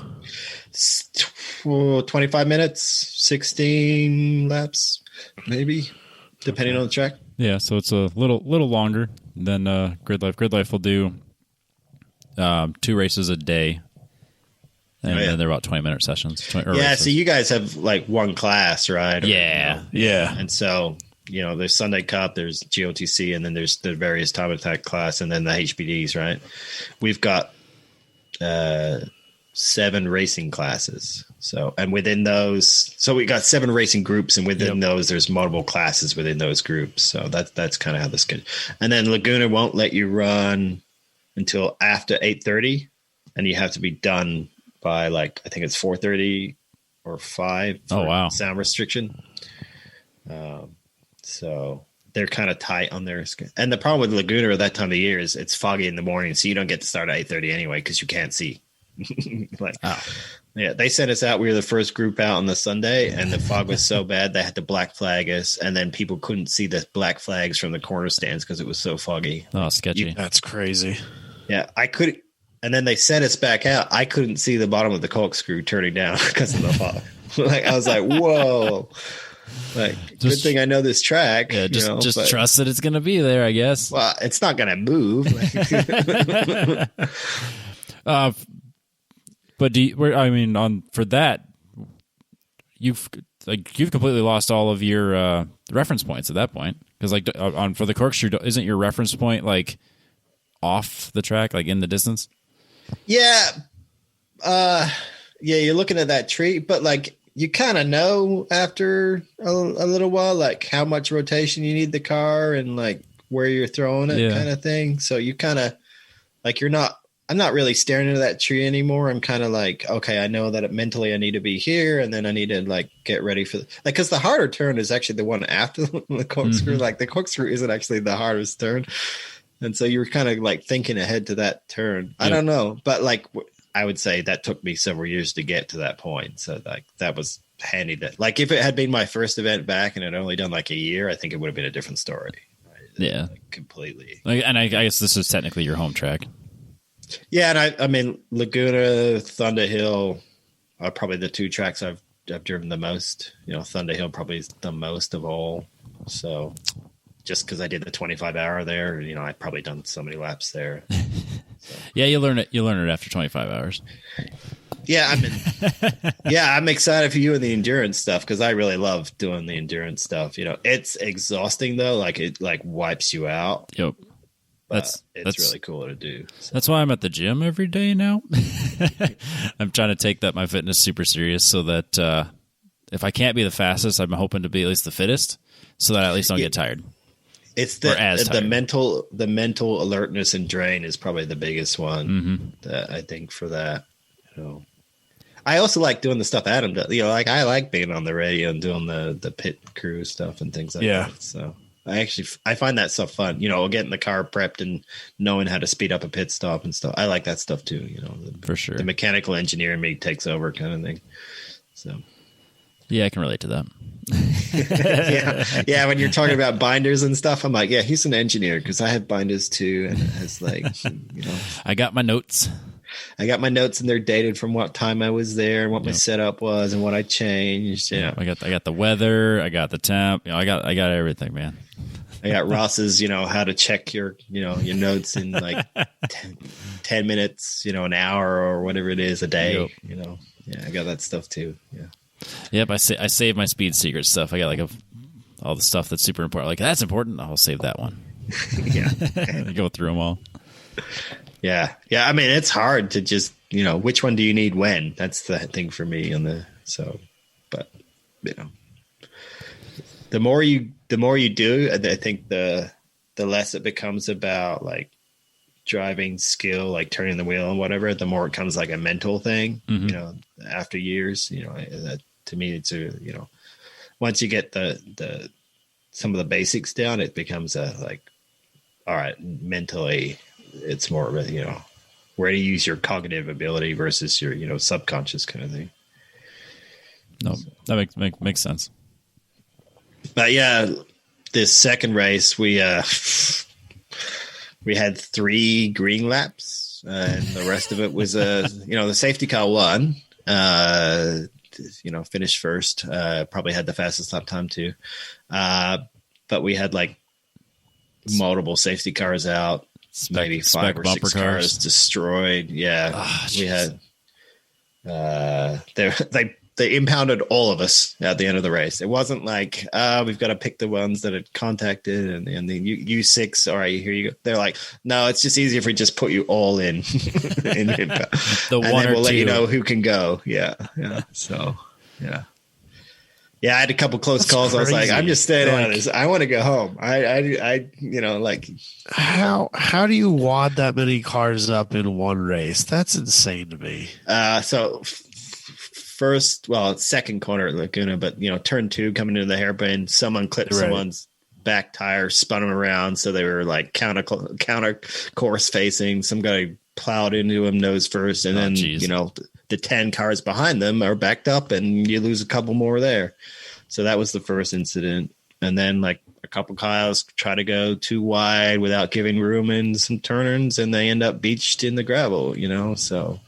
25 minutes, 16 laps, maybe, depending on the track. Yeah, so it's a little longer than Grid Life. Grid Life will do 2 races a day. And then they're about 20-minute sessions. Yeah, so you guys have like one class, right? Or, yeah. And so, there's Sunday Cup, there's GOTC, and then there's the various time attack class, and then the HBDs, right? We've got 7 racing classes. So, and within those, so we got 7 racing groups, and within those, there's multiple classes within those groups. So that's kind of how this could. And then Laguna won't let you run until after 8:30, and you have to be done by like, I think it's 4:30 or 5. Oh, wow. Sound restriction. So they're kind of tight on their skin. And the problem with Laguna at that time of year is it's foggy in the morning, so you don't get to start at 8:30 anyway because you can't see. Yeah, they sent us out. We were the first group out on the Sunday, and the fog was so bad they had to black flag us, and then people couldn't see the black flags from the corner stands because it was so foggy. Oh, sketchy. That's crazy. Yeah, I could. And then they sent us back out. I couldn't see the bottom of the corkscrew turning down because of the fog. Like, I was like, whoa. Like, good thing I know this track. Yeah, just trust that it's going to be there, I guess. Well, it's not going to move. But for that, you've completely lost all of your reference points at that point. Because for the corkscrew, isn't your reference point like off the track, like in the distance? Yeah. You're looking at that tree, but like you kind of know after a little while, like how much rotation you need the car and like where you're throwing it kind of thing. So you kind of like, I'm not really staring into that tree anymore. I'm kind of like, okay, I know that mentally I need to be here. And then I need to like get ready for cause the harder turn is actually the one after the corkscrew. Mm-hmm. Like the corkscrew isn't actually the hardest turn. And so you were kind of like thinking ahead to that turn. Yep. I don't know, but like I would say that took me several years to get to that point. So like that was handy. That like if it had been my first event back and I'd only done like a year, I think it would have been a different story. Right? Yeah, like completely. And I guess this is technically your home track. Yeah, and I mean Laguna, Thunderhill are probably the 2 tracks I've driven the most. Thunderhill probably is the most of all. So. Just because I did the 25-hour there, I've probably done so many laps there. So. Yeah, you learn it. You learn it after 25 hours. Yeah, I'm excited for you and the endurance stuff because I really love doing the endurance stuff. It's exhausting though; like it wipes you out. Yep, that's really cool to do. So. That's why I'm at the gym every day now. I'm trying to take my fitness super serious, so that if I can't be the fastest, I'm hoping to be at least the fittest, so that I at least don't get tired. It's the mental alertness and drain is probably the biggest one that I think for that. I also like doing the stuff Adam does. Like I like being on the radio and doing the pit crew stuff and things like that. So I find that stuff fun. Getting the car prepped and knowing how to speed up a pit stop and stuff. I like that stuff too. For sure. The mechanical engineer in me takes over kind of thing. So. Yeah, I can relate to that. yeah. When you're talking about binders and stuff, I'm like, yeah, he's an engineer because I have binders too, and it's like, I got my notes. And they're dated from what time I was there, and what my setup was, and what I changed. Yeah, I got the weather, I got the temp. I got everything, man. I got Ross's, how to check your notes in like 10 minutes, an hour or whatever it is a day. Yep. Yeah, I got that stuff too. Yeah. Yep, I save my speed secret stuff. I got all the stuff that's super important. Like that's important. I'll save that one. Yeah, go through them all. Yeah. I mean, it's hard to just which one do you need when? That's the thing for me but the more you do, I think the less it becomes about like driving skill, like turning the wheel and whatever. The more it comes like a mental thing. After years, that, to me, it's once you get the some of the basics down, it becomes all right, mentally, it's more of a, where to use your cognitive ability versus your, subconscious kind of thing. No, that makes sense. But yeah, this second race, we had 3 green laps, and the rest of it was, the safety car won, finished first, probably had the fastest lap time too. But we had like multiple safety cars out, maybe 5 or 6 cars destroyed. Yeah. Oh, we had, they impounded all of us at the end of the race. It wasn't like, we've got to pick the ones that had contacted and then you 6. All right, here you go. They're like, no, it's just easier if we just put you all in. And the one then we'll or let two. you know who can go. Yeah. So, yeah. Yeah, I had a couple close calls. Crazy. I was like, I'm just staying out of this. I want to go home. How do you wad that many cars up in one race? That's insane to me. Second corner at Laguna, but turn 2 coming into the hairpin, someone clipped someone's back tire, spun them around, so they were like counter course facing. Some guy plowed into him nose first, and then the 10 cars behind them are backed up, and you lose a couple more there. So that was the first incident. And then like a couple cars try to go too wide without giving room in some turns, and they end up beached in the gravel, so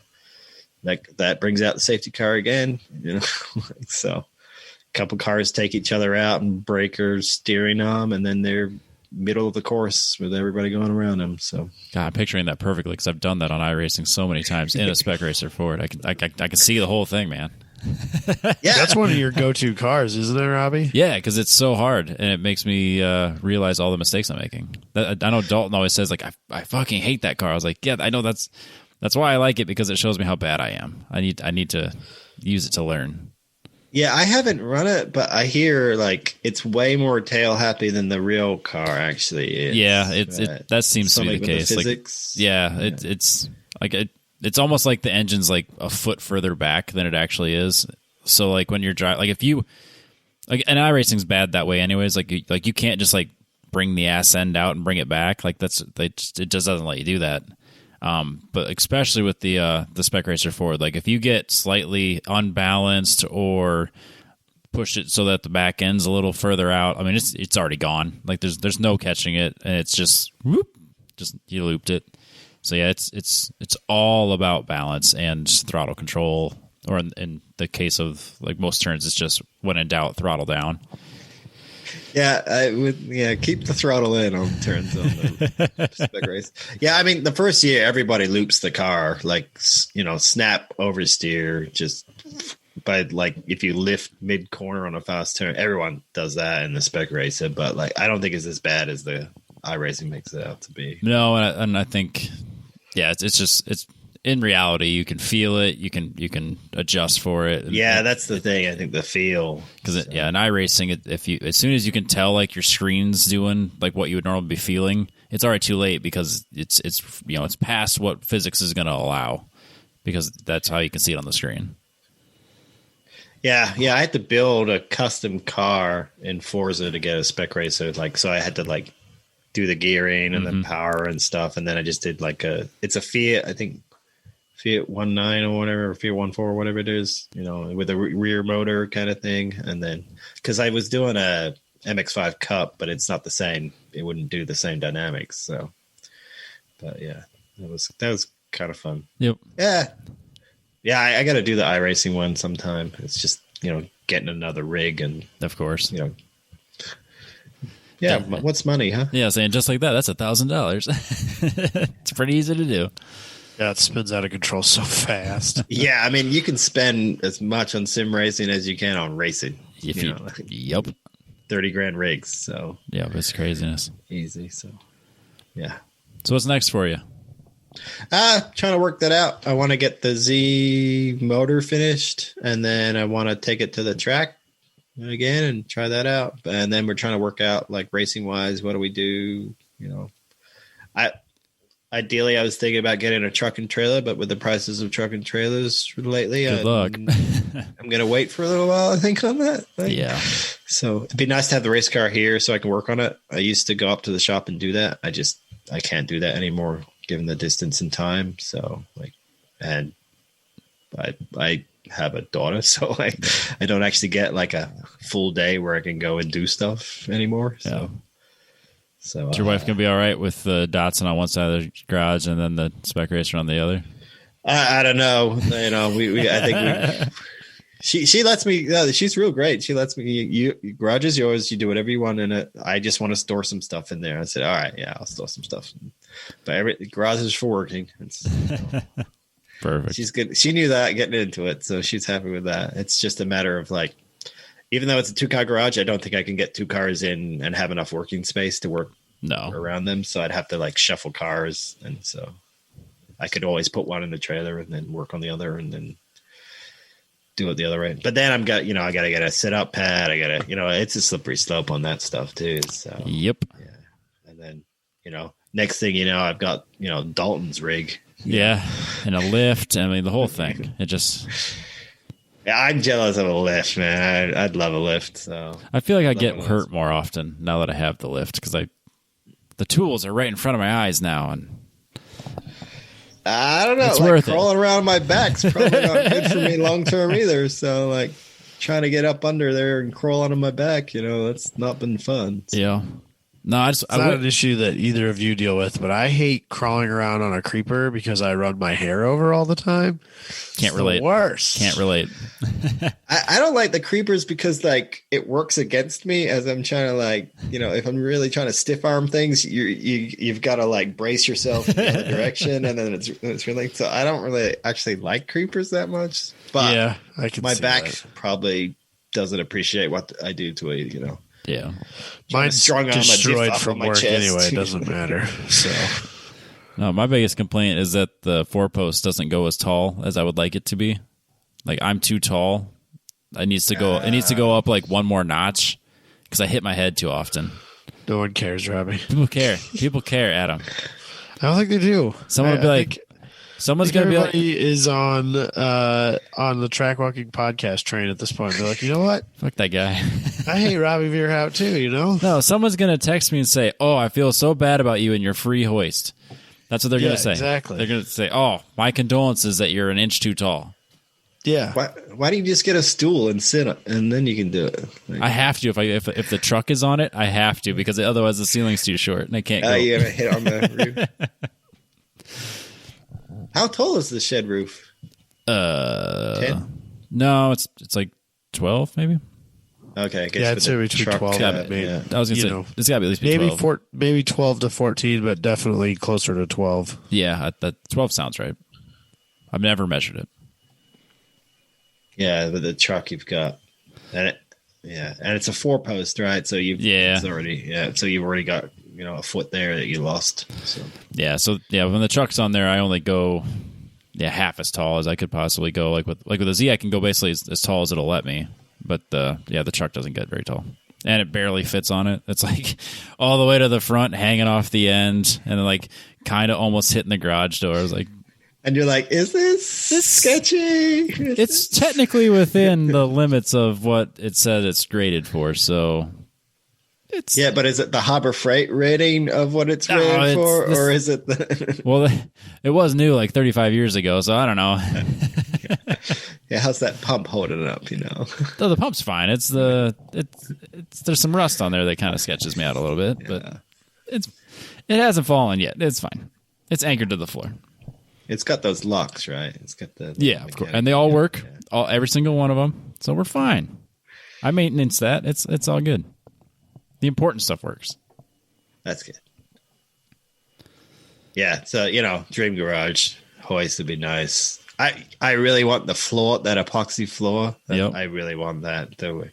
like that brings out the safety car again, so a couple cars take each other out and breakers steering them, and then they're middle of the course with everybody going around them. So God, I'm picturing that perfectly because I've done that on iRacing so many times in a Spec Racer Ford. I can see the whole thing, man. Yeah, that's one of your go-to cars, isn't it, Robbie? Yeah, because it's so hard, and it makes me realize all the mistakes I'm making. I know Dalton always says like I fucking hate that car. I was like, yeah, I know that's why I like it, because it shows me how bad I am. I need to use it to learn. Yeah, I haven't run it, but I hear like it's way more tail happy than the real car actually is. Yeah, that seems to be the case. It's almost like the engine's like a foot further back than it actually is. So like when you're driving, like if you like, and iRacing's bad that way anyways. Like you can't just like bring the ass end out and bring it back. Like it just doesn't let you do that. But especially with the Spec Racer Ford, like if you get slightly unbalanced or push it so that the back end's a little further out, I mean it's already gone. Like there's no catching it, and it's just you looped it. So yeah, it's all about balance and throttle control, or in the case of like most turns, it's just when in doubt, throttle down. Yeah, keep the throttle in on turns on the Spec race. Yeah, I mean the first year everybody loops the car, like snap oversteer, just by like if you lift mid corner on a fast turn, everyone does that in the Spec racer. But like I don't think it's as bad as the iRacing makes it out to be. No, and I think. Yeah, it's in reality you can feel it, you can adjust for it. Yeah, that's the thing. I think the feel, because in iRacing, if you as soon as you can tell like your screen's doing like what you would normally be feeling, it's already too late, because it's past what physics is going to allow, because that's how you can see it on the screen. Yeah, I had to build a custom car in Forza to get a Spec racer, so I had to like do the gearing and the power and stuff, and then I just did like it's a Fiat, I think Fiat 19 or whatever, or Fiat 14 or whatever it is, with a rear motor kind of thing. And then because I was doing a MX-5 Cup, but it's not the same, it wouldn't do the same dynamics. So, but yeah, that was kind of fun. Yep. Yeah, I got to do the iRacing one sometime. It's just getting another rig, and of course, yeah, what's money, huh? Yeah, saying just like that, that's $1,000. It's pretty easy to do. Yeah, it spins out of control so fast. Yeah, I mean, you can spend as much on sim racing as you can on racing. Yep. 30 grand rigs, so. Yeah, it's craziness. Easy, so. Yeah. So what's next for you? Trying to work that out. I want to get the Z motor finished, and then I want to take it to the track again and try that out. And then we're trying to work out like racing wise, what do we do? Ideally I was thinking about getting a truck and trailer, but with the prices of truck and trailers lately, good luck. I'm going to wait for a little while, I think, on that. Yeah. So it'd be nice to have the race car here so I can work on it. I used to go up to the shop and do that. I can't do that anymore given the distance and time. So like, and I have a daughter, so I don't actually get like a full day where I can go and do stuff anymore. So, Is your wife gonna be all right with the Datsun on one side of the garage and then the Spec Racer on the other? I don't know. You know, I think she lets me. She's real great. She lets me. You garage is yours. You do whatever you want in it. I just want to store some stuff in there. I said, all right, yeah, I'll store some stuff. But garage is for working. Perfect. She's good. She knew that getting into it, so she's happy with that. It's just a matter of like, even though it's a 2-car garage, I don't think I can get 2 cars in and have enough working space to work around them. So I'd have to like shuffle cars, and so I could always put one in the trailer and then work on the other, and then do it the other way. But then I got to get a sit up pad. I got to, it's a slippery slope on that stuff too. So yep. Yeah. And then, next thing I've got, Dalton's rig. Yeah. And a lift. I mean, the whole thing. It just. Yeah, I'm jealous of a lift, man. I'd love a lift. So I feel like I get hurt more often now that I have the lift, because the tools are right in front of my eyes now, and I don't know. It's like worth crawling around my back's probably not good for me long term either. So like trying to get up under there and crawl onto my back, that's not been fun. So. Yeah. No, it's not an issue that either of you deal with, but I hate crawling around on a creeper because I run my hair over all the time. Can't relate. Worse. Can't relate. I don't like the creepers because like it works against me as I'm trying to like, if I'm really trying to stiff arm things, you've got to like brace yourself in the other direction, and then it's really, so I don't really actually like creepers that much. But yeah, I can. My see back that. probably doesn't appreciate what I do to it. Yeah. Mine's destroyed from work anyway. It doesn't matter. So. No, my biggest complaint is that the 4-post doesn't go as tall as I would like it to be. Like, I'm too tall. It needs to go up like one more notch because I hit my head too often. No one cares, Robbie. People care. People care, Adam. I don't think they do. Someone would be like, someone's going to be like, is on the track walking podcast train at this point. They're like, you know what? Fuck that guy. I hate Robbie Veerhout too, No, someone's going to text me and say, oh, I feel so bad about you and your free hoist. That's what they're going to say. Exactly. They're going to say, oh, my condolences that you're an inch too tall. Yeah. Why don't you just get a stool and sit up, and then you can do it? Like, I have to if the truck is on it. I have to, because otherwise the ceiling's too short and I can't go. You're gonna hit on the roof. How tall is the shed roof? 10? No, it's like 12 maybe. Okay, I guess yeah, it's between 12. Yeah. I was gonna say it's got to be at least be 12. Maybe 12 to 14, but definitely closer to 12. Yeah, that 12 sounds right. I've never measured it. Yeah, but the truck you've got, and it's a 4-post, right? So it's already so you've already got a foot there that you lost. So when the truck's on there, I only go half as tall as I could possibly go. Like with a Z, I can go basically as tall as it'll let me. But the truck doesn't get very tall, and it barely fits on it. It's like all the way to the front, hanging off the end, and then like kind of almost hitting the garage door. I was like. And you're like, is this sketchy? It's technically within the limits of what it says it's graded for, so it's... Yeah, but is it the Harbor Freight rating of what it's rated for, or is it the... Well, it was new like 35 years ago, so I don't know. Yeah, how's that pump holding it up, No, the pump's fine. It's there's some rust on there that kind of sketches me out a little bit, but it hasn't fallen yet. It's fine. It's anchored to the floor. It's got those locks, right? It's got the of course, and they all work, every single one of them. So we're fine. I maintenance that. It's all good. The important stuff works. That's good. Yeah, so dream garage hoist would be nice. I really want the floor, that epoxy floor. Yep. I really want that where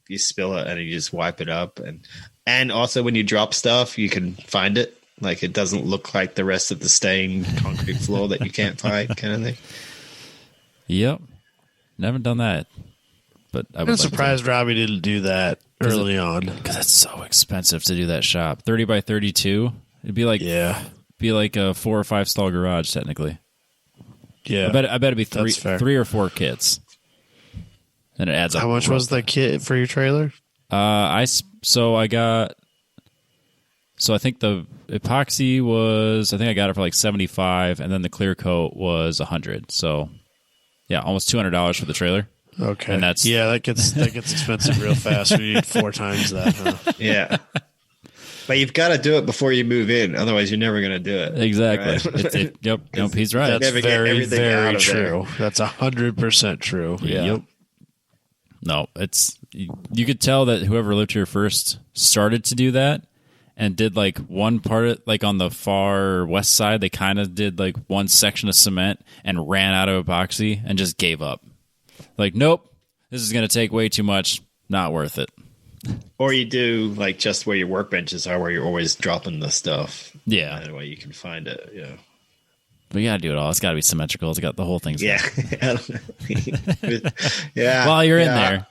you spill it and you just wipe it up, and also when you drop stuff, you can find it. Like it doesn't look like the rest of the stained concrete floor that you can't find, kind of thing. Yep, never done that. But I'm surprised Robbie didn't do that early on, because it's so expensive to do that shop. 30 by 32. It'd be like a 4 or 5 stall garage technically. Yeah, I bet it'd be 3 or 4 kits. And it adds up. How much was the kit for your trailer? I got. So I think the epoxy was, I think I got it for like 75, and then the clear coat was 100. So yeah, almost $200 for the trailer. Okay. And that's that gets expensive real fast. We need 4 times that, huh? Yeah. But you've got to do it before you move in. Otherwise, you're never going to do it. Exactly. Right? Yep. He's right. That's never get very, everything out very of true. That's 100% true. Yeah. Yep. No, you could tell that whoever lived here first started to do that and did like one part, like on the far west side, they kind of did like one section of cement and ran out of epoxy and just gave up. Like, nope, this is going to take way too much. Not worth it. Or you do like just where your workbenches are, where you're always dropping the stuff. Yeah. That way you can find it. Yeah. But you got to do it all. It's got to be symmetrical. It's got the whole thing's Yeah. Yeah. While you're in there.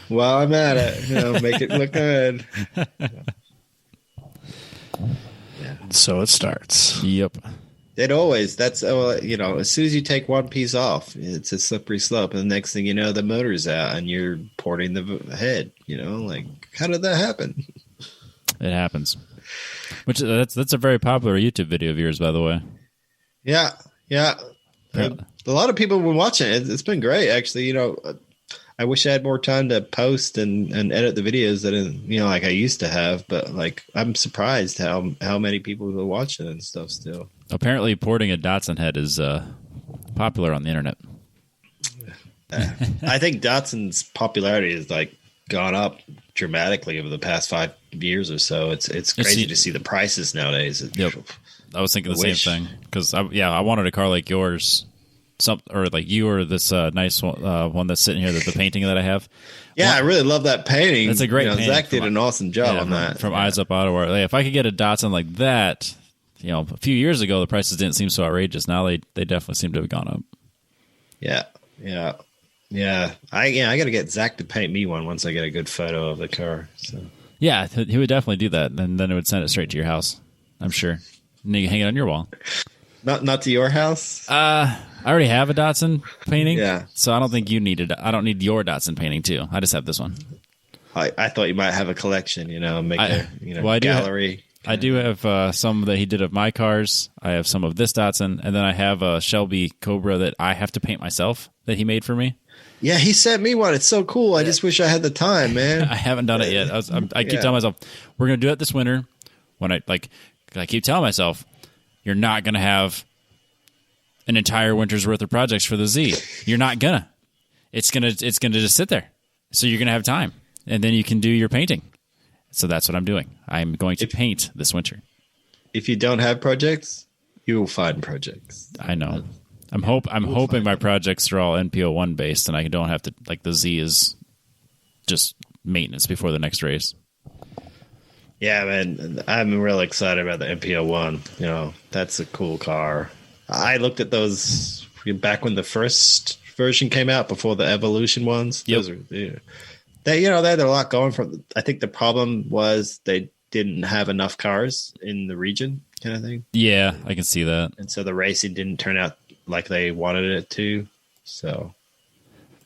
While I'm at it, make it look good. So it starts. Yep. It always, as soon as you take one piece off, it's a slippery slope. And the next thing you know, the motor's out and you're porting the head, like, how did that happen? It happens. Which that's a very popular YouTube video of yours, by the way. Yeah. Yeah. A lot of people have been watching it. It's been great, actually. I wish I had more time to post and edit the videos that, like I used to have. But, like, I'm surprised how many people are watching it and stuff still. Apparently, porting a Datsun head is popular on the internet. I think Datsun's popularity has like gone up dramatically over the past 5 years or so. It's crazy to see the prices nowadays. Yep, I was thinking the same thing because I wanted a car like yours, or like you, or this nice one that's sitting here, the painting that I have. Yeah, I really love that painting. It's a great painting. Zach did an awesome job on that from Eyes Up Auto. Like, if I could get a Datsun like that. A few years ago, the prices didn't seem so outrageous. Now they definitely seem to have gone up. Yeah. I got to get Zach to paint me one once I get a good photo of the car. So. Yeah, he would definitely do that, and then it would send it straight to your house. I'm sure. And you can hang it on your wall. Not to your house. I already have a Datsun painting. Yeah. So I don't think you need it. I don't need your Datsun painting too. I just have this one. I thought you might have a collection. Make a gallery. I do have some that he did of my cars. I have some of this Datsun, and then I have a Shelby Cobra that I have to paint myself that he made for me. Yeah, he sent me one. It's so cool. I just wish I had the time, man. I haven't done it yet. I keep telling myself we're going to do it this winter. When I keep telling myself you're not going to have an entire winter's worth of projects for the Z. You're not gonna. It's gonna just sit there. So you're gonna have time, and then you can do your painting. So that's what I'm doing. I'm going to paint this winter. If you don't have projects, you will find projects. I know. I'm hoping my projects are all NPO1 based, and I don't have to, like, the Z is just maintenance before the next race. Yeah, man, I'm really excited about the NPO1. That's a cool car. I looked at those back when the first version came out, before the Evolution ones. Yep. Those are, they had a lot going for. I think the problem was they didn't have enough cars in the region, kind of thing. Yeah, I can see that. And so the racing didn't turn out like they wanted it to. So,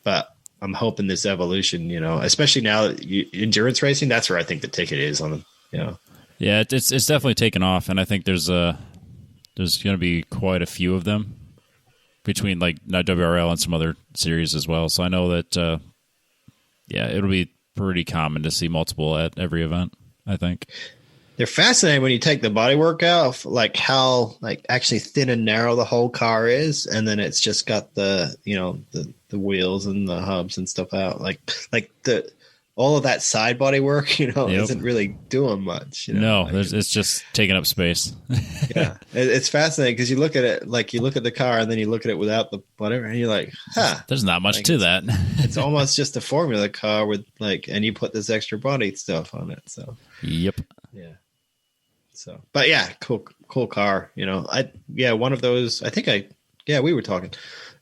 but I'm hoping this Evolution, especially now endurance racing, that's where I think the ticket is on. Yeah, it's definitely taken off, and I think there's going to be quite a few of them between like WRL and some other series as well. So I know that it'll be pretty common to see multiple at every event, I think. They're fascinating when you take the bodywork out, like how actually thin and narrow the whole car is, and then it's just got the the wheels and the hubs and stuff out, like the all of that side body work, isn't really doing much. No, it's just taking up space. Yeah, it's fascinating because you look at it, you look at the car and then you look at it without the whatever, and you're like, there's not much to that. It's almost just a formula car with and you put this extra body stuff on it. So yep. Yeah. So, but yeah, cool car. One of those. I think we were talking.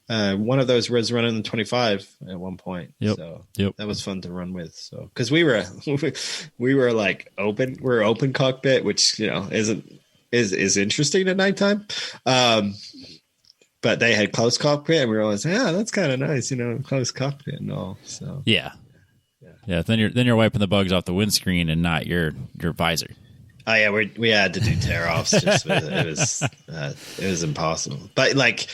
One of those was running the 25 at one point. Yep. So yep. That was fun to run with. So, because we were like open. We're open cockpit, which is interesting at nighttime. But they had closed cockpit, and we were always, that's kind of nice, closed cockpit and all. So yeah. Then you're wiping the bugs off the windscreen and not your visor. Oh yeah, we had to do tear offs. It was impossible. But like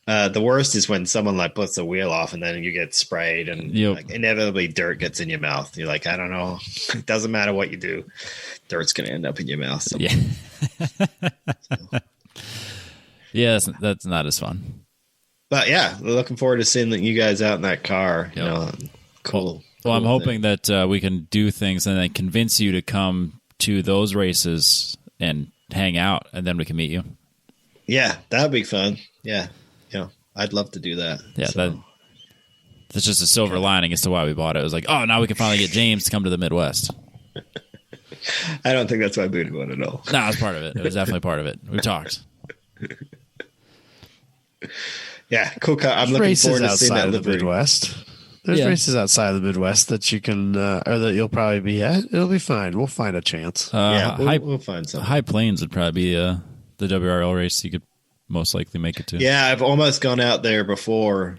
the worst is when someone like puts the wheel off and then you get sprayed and like inevitably dirt gets in your mouth. You're like, I don't know. It doesn't matter what you do, dirt's gonna end up in your mouth. Somewhere. Yeah. Yeah, that's not as fun. But yeah, looking forward to seeing you guys out in that car. Yep. You know, cool. Well, I'm hoping that we can do things and then convince you to come to those races and hang out, and then we can meet you. Yeah, that'd be fun. Yeah, I'd love to do that. Yeah, that's just a silver lining as to why we bought it. It was like, oh, now we can finally get James to come to the Midwest. I don't think that's why Booty wanted at all. No, it was part of it. It was definitely part of it. We talked. Yeah, cool car. I'm looking forward to seeing that the Midwest. There's races outside of the Midwest that you can, or that you'll probably be at. It'll be fine. We'll find a chance. We'll find something. High Plains would probably be the WRL race you could most likely make it to. Yeah, I've almost gone out there before.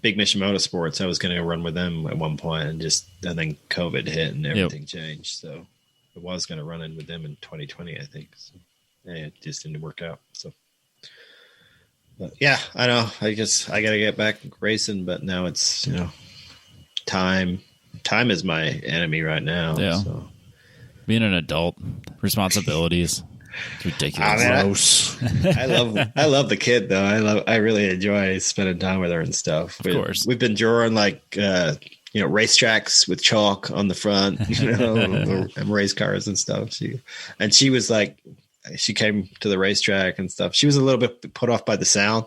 Big Mission Motorsports. I was going to run with them at one point, and then COVID hit and everything changed. So I was going to run in with them in 2020, I think. So, it just didn't work out. So. But yeah, I know. I guess I got to get back racing, but now it's, time. Time is my enemy right now. Yeah. So. Being an adult, responsibilities. It's ridiculous. I love the kid though. I really enjoy spending time with her and stuff. Of course. We've been drawing like racetracks with chalk on the front, and race cars and stuff. She was like, she came to the racetrack and stuff. She was a little bit put off by the sound.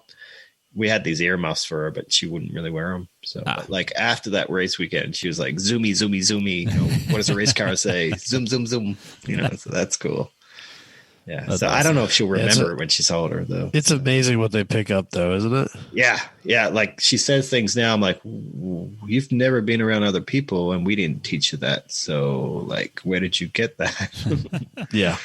We had these earmuffs for her, but she wouldn't really wear them. So, but like after that race weekend, she was like, "Zoomy, zoomy, zoomy." What does a race car say? Zoom, zoom, zoom. So that's cool. Yeah. That's awesome. I don't know if she'll remember it when she's older, though. It's amazing what they pick up, though, isn't it? Yeah. Yeah. Like she says things now. I'm like, you've never been around other people, and we didn't teach you that. So, like, where did you get that? Yeah.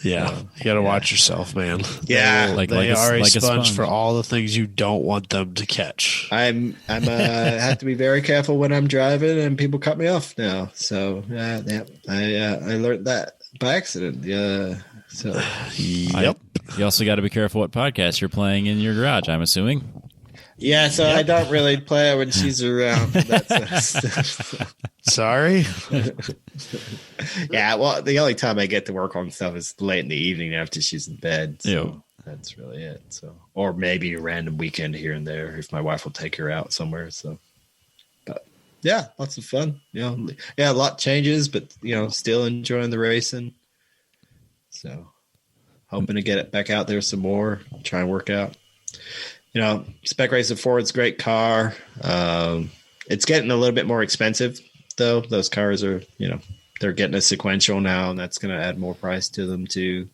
Yeah, you got to watch yourself, man. Yeah, they are a sponge for all the things you don't want them to catch. I'm have to be very careful when I'm driving, and people cut me off now. So I learned that by accident. Yeah. So yep. You also got to be careful what podcast you're playing in your garage, I'm assuming. Yeah, so I don't really play when she's around. Sorry. Yeah, well, the only time I get to work on stuff is late in the evening after she's in bed. So that's really it. So, or maybe a random weekend here and there if my wife will take her out somewhere. So, but yeah, lots of fun. Yeah, a lot changes, but still enjoying the racing. So, hoping to get it back out there some more. Try and work out. Spec Racer Ford's great car. It's getting a little bit more expensive, though. Those cars are, they're getting a sequential now, and that's going to add more price to them, too.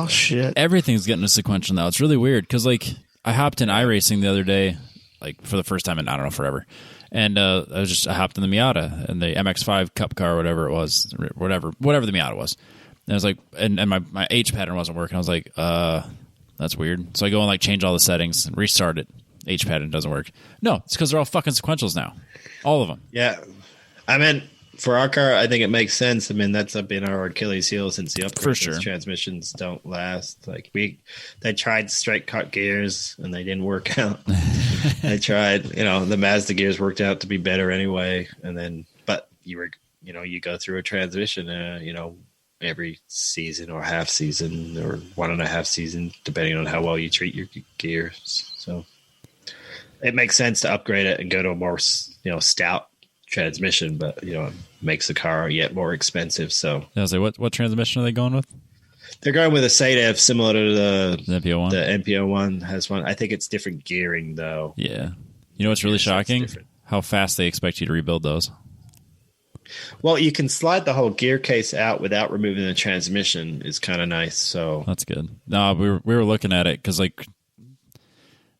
Shit. Everything's getting a sequential now. It's really weird, because, like, I hopped in iRacing the other day, like, for the first time in, I don't know, forever. And I hopped in the Miata, and the MX-5 Cup car, or whatever it was, whatever the Miata was. And I was like, and my H pattern wasn't working. I was like, that's weird. So I go and like change all the settings and restart it. H pattern doesn't work. No, it's because they're all fucking sequentials now. All of them. Yeah. I mean, for our car, I think it makes sense. I mean, that's been our Achilles heel since the upgrade. For sure. Transmissions don't last. Like they tried straight cut gears and they didn't work out. They tried, the Mazda gears worked out to be better anyway. And then, but you go through a transition, every season or half season or 1.5 season, depending on how well you treat your gears. So it makes sense to upgrade it and go to a more, stout transmission, but, it makes the car yet more expensive. So I was like, what transmission are they going with? They're going with a SATEV similar to the MPO1. The MPO1 has one. I think it's different gearing though. Yeah. You know what's really shocking? How fast they expect you to rebuild those. Well, you can slide the whole gear case out without removing the transmission. Is kind of nice. So that's good. No, we were looking at it because like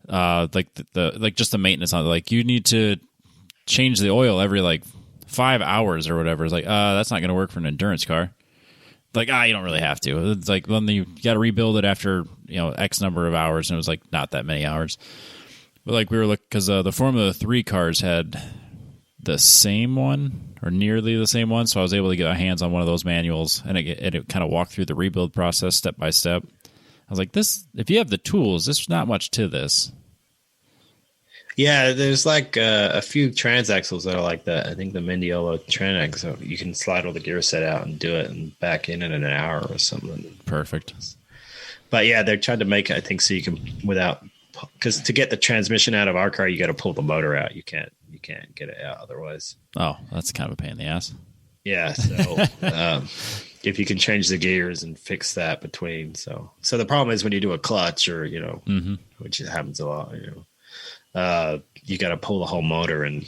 just the maintenance on it. Like you need to change the oil every like 5 hours or whatever. It's like that's not going to work for an endurance car. Like you don't really have to. It's like then you got to rebuild it after X number of hours, and it was like not that many hours. But like we were looking because the Formula 3 cars had the same one or nearly the same one, so I was able to get my hands on one of those manuals, and it kind of walked through the rebuild process step by step. I was like, this, if you have the tools, there's not much to this. Yeah, there's like a few transaxles that are like that. I think the Mendiolo Transax, so you can slide all the gear set out and do it and back in an hour or something. Perfect. But yeah, they're trying to make it, I think, so you can because to get the transmission out of our car, you got to pull the motor out. You can't get it out otherwise. Oh, that's kind of a pain in the ass. Yeah, so if you can change the gears and fix that between, so the problem is when you do a clutch or which happens a lot, you got to pull the whole motor and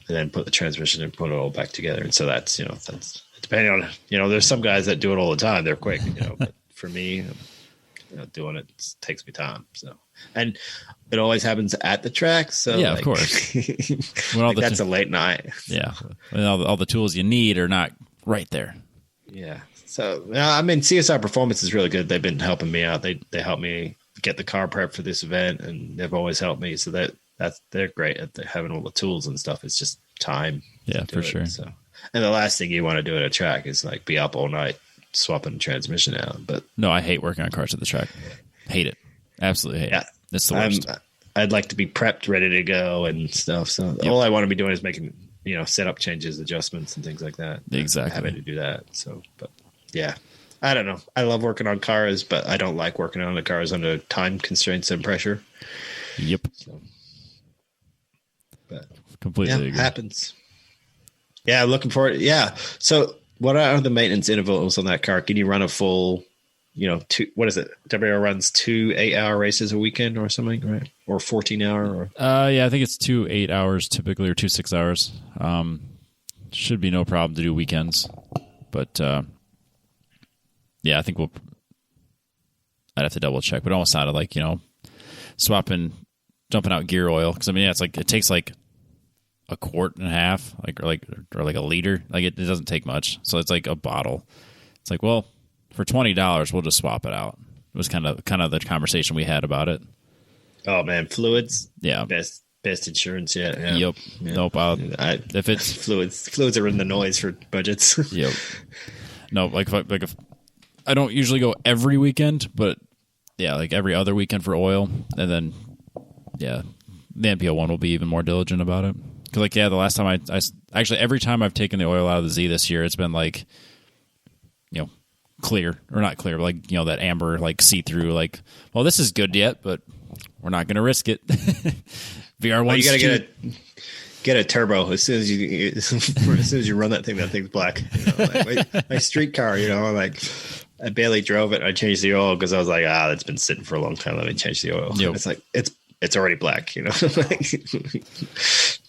then put the transmission and put it all back together. And so that's depending on, there's some guys that do it all the time. They're quick, but for me, doing it takes me time. So, and it always happens at the track. So yeah, of course. That's a late night. Yeah. And all the tools you need are not right there. Yeah. So, I mean, CSI Performance is really good. They've been helping me out. They helped me get the car prep for this event, and they've always helped me. So they're great at having all the tools and stuff. It's just time. Yeah, for sure. So, and the last thing you want to do at a track is like be up all night swapping the transmission out. But no, I hate working on cars at the track. Hate it. Absolutely hate it. It's the worst. I'd like to be prepped, ready to go and stuff. So all I want to be doing is making, setup changes, adjustments, and things like that. Exactly. Having to do that. So, but yeah, I don't know. I love working on cars, but I don't like working on the cars under time constraints and pressure. Yep. So, but completely agree. Happens. Yeah, looking forward. Yeah. So what are the maintenance intervals on that car? Can you run a full, what is it? WR runs 2 8-hour races a weekend or something, right? Or 14-hour? Or yeah, I think it's 2 8 hours typically, or 2 6 hours. Should be no problem to do weekends, but yeah, I think I'd have to double check, but it almost sounded like jumping out gear oil, because it's like it takes like a quart and a half, or like a liter. Like it doesn't take much, so it's like a bottle. It's like, well, for $20, we'll just swap it out. It was kind of the conversation we had about it. Oh man, fluids. Yeah, best insurance yet. Yeah. Yep. Yeah. Nope. If it's fluids are in the noise for budgets. Yep. No, if I don't usually go every weekend, but yeah, like every other weekend for oil, and then the NPO one will be even more diligent about it. Because the last time I actually every time I've taken the oil out of the Z this year, it's been like, clear, or not clear, but like, that amber, like see-through, like, well, this is good yet, but we're not going to risk it. VR1. You got to get a turbo as soon as you run that thing's black. My street car, I barely drove it. I changed the oil because I was like, that's been sitting for a long time. Let me change the oil. Yep. It's like it's already black. Turbo.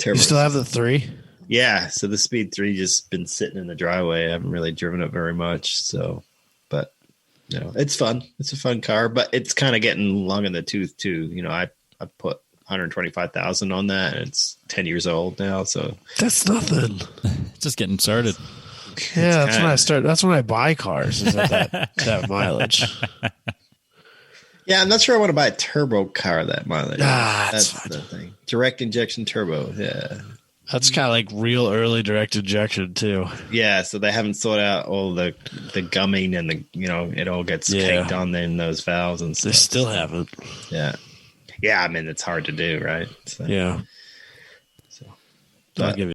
You still have the 3? Yeah. So the Speed 3 just been sitting in the driveway. I haven't really driven it very much. So, but it's fun. It's a fun car, but it's kind of getting long in the tooth too. I put 125,000 on that, and it's 10 years old now. So that's nothing. Just getting started. Yeah, that's when I buy cars. Is at that mileage. Yeah, I'm not sure I want to buy a turbo car that mileage. That's the thing. Direct injection turbo. Yeah. That's kind of like real early direct injection too. Yeah, so they haven't sorted out all the gumming and it all gets caked on in those valves and stuff. They still haven't. Yeah. Yeah, I mean, it's hard to do, right? So, yeah. So, I'll give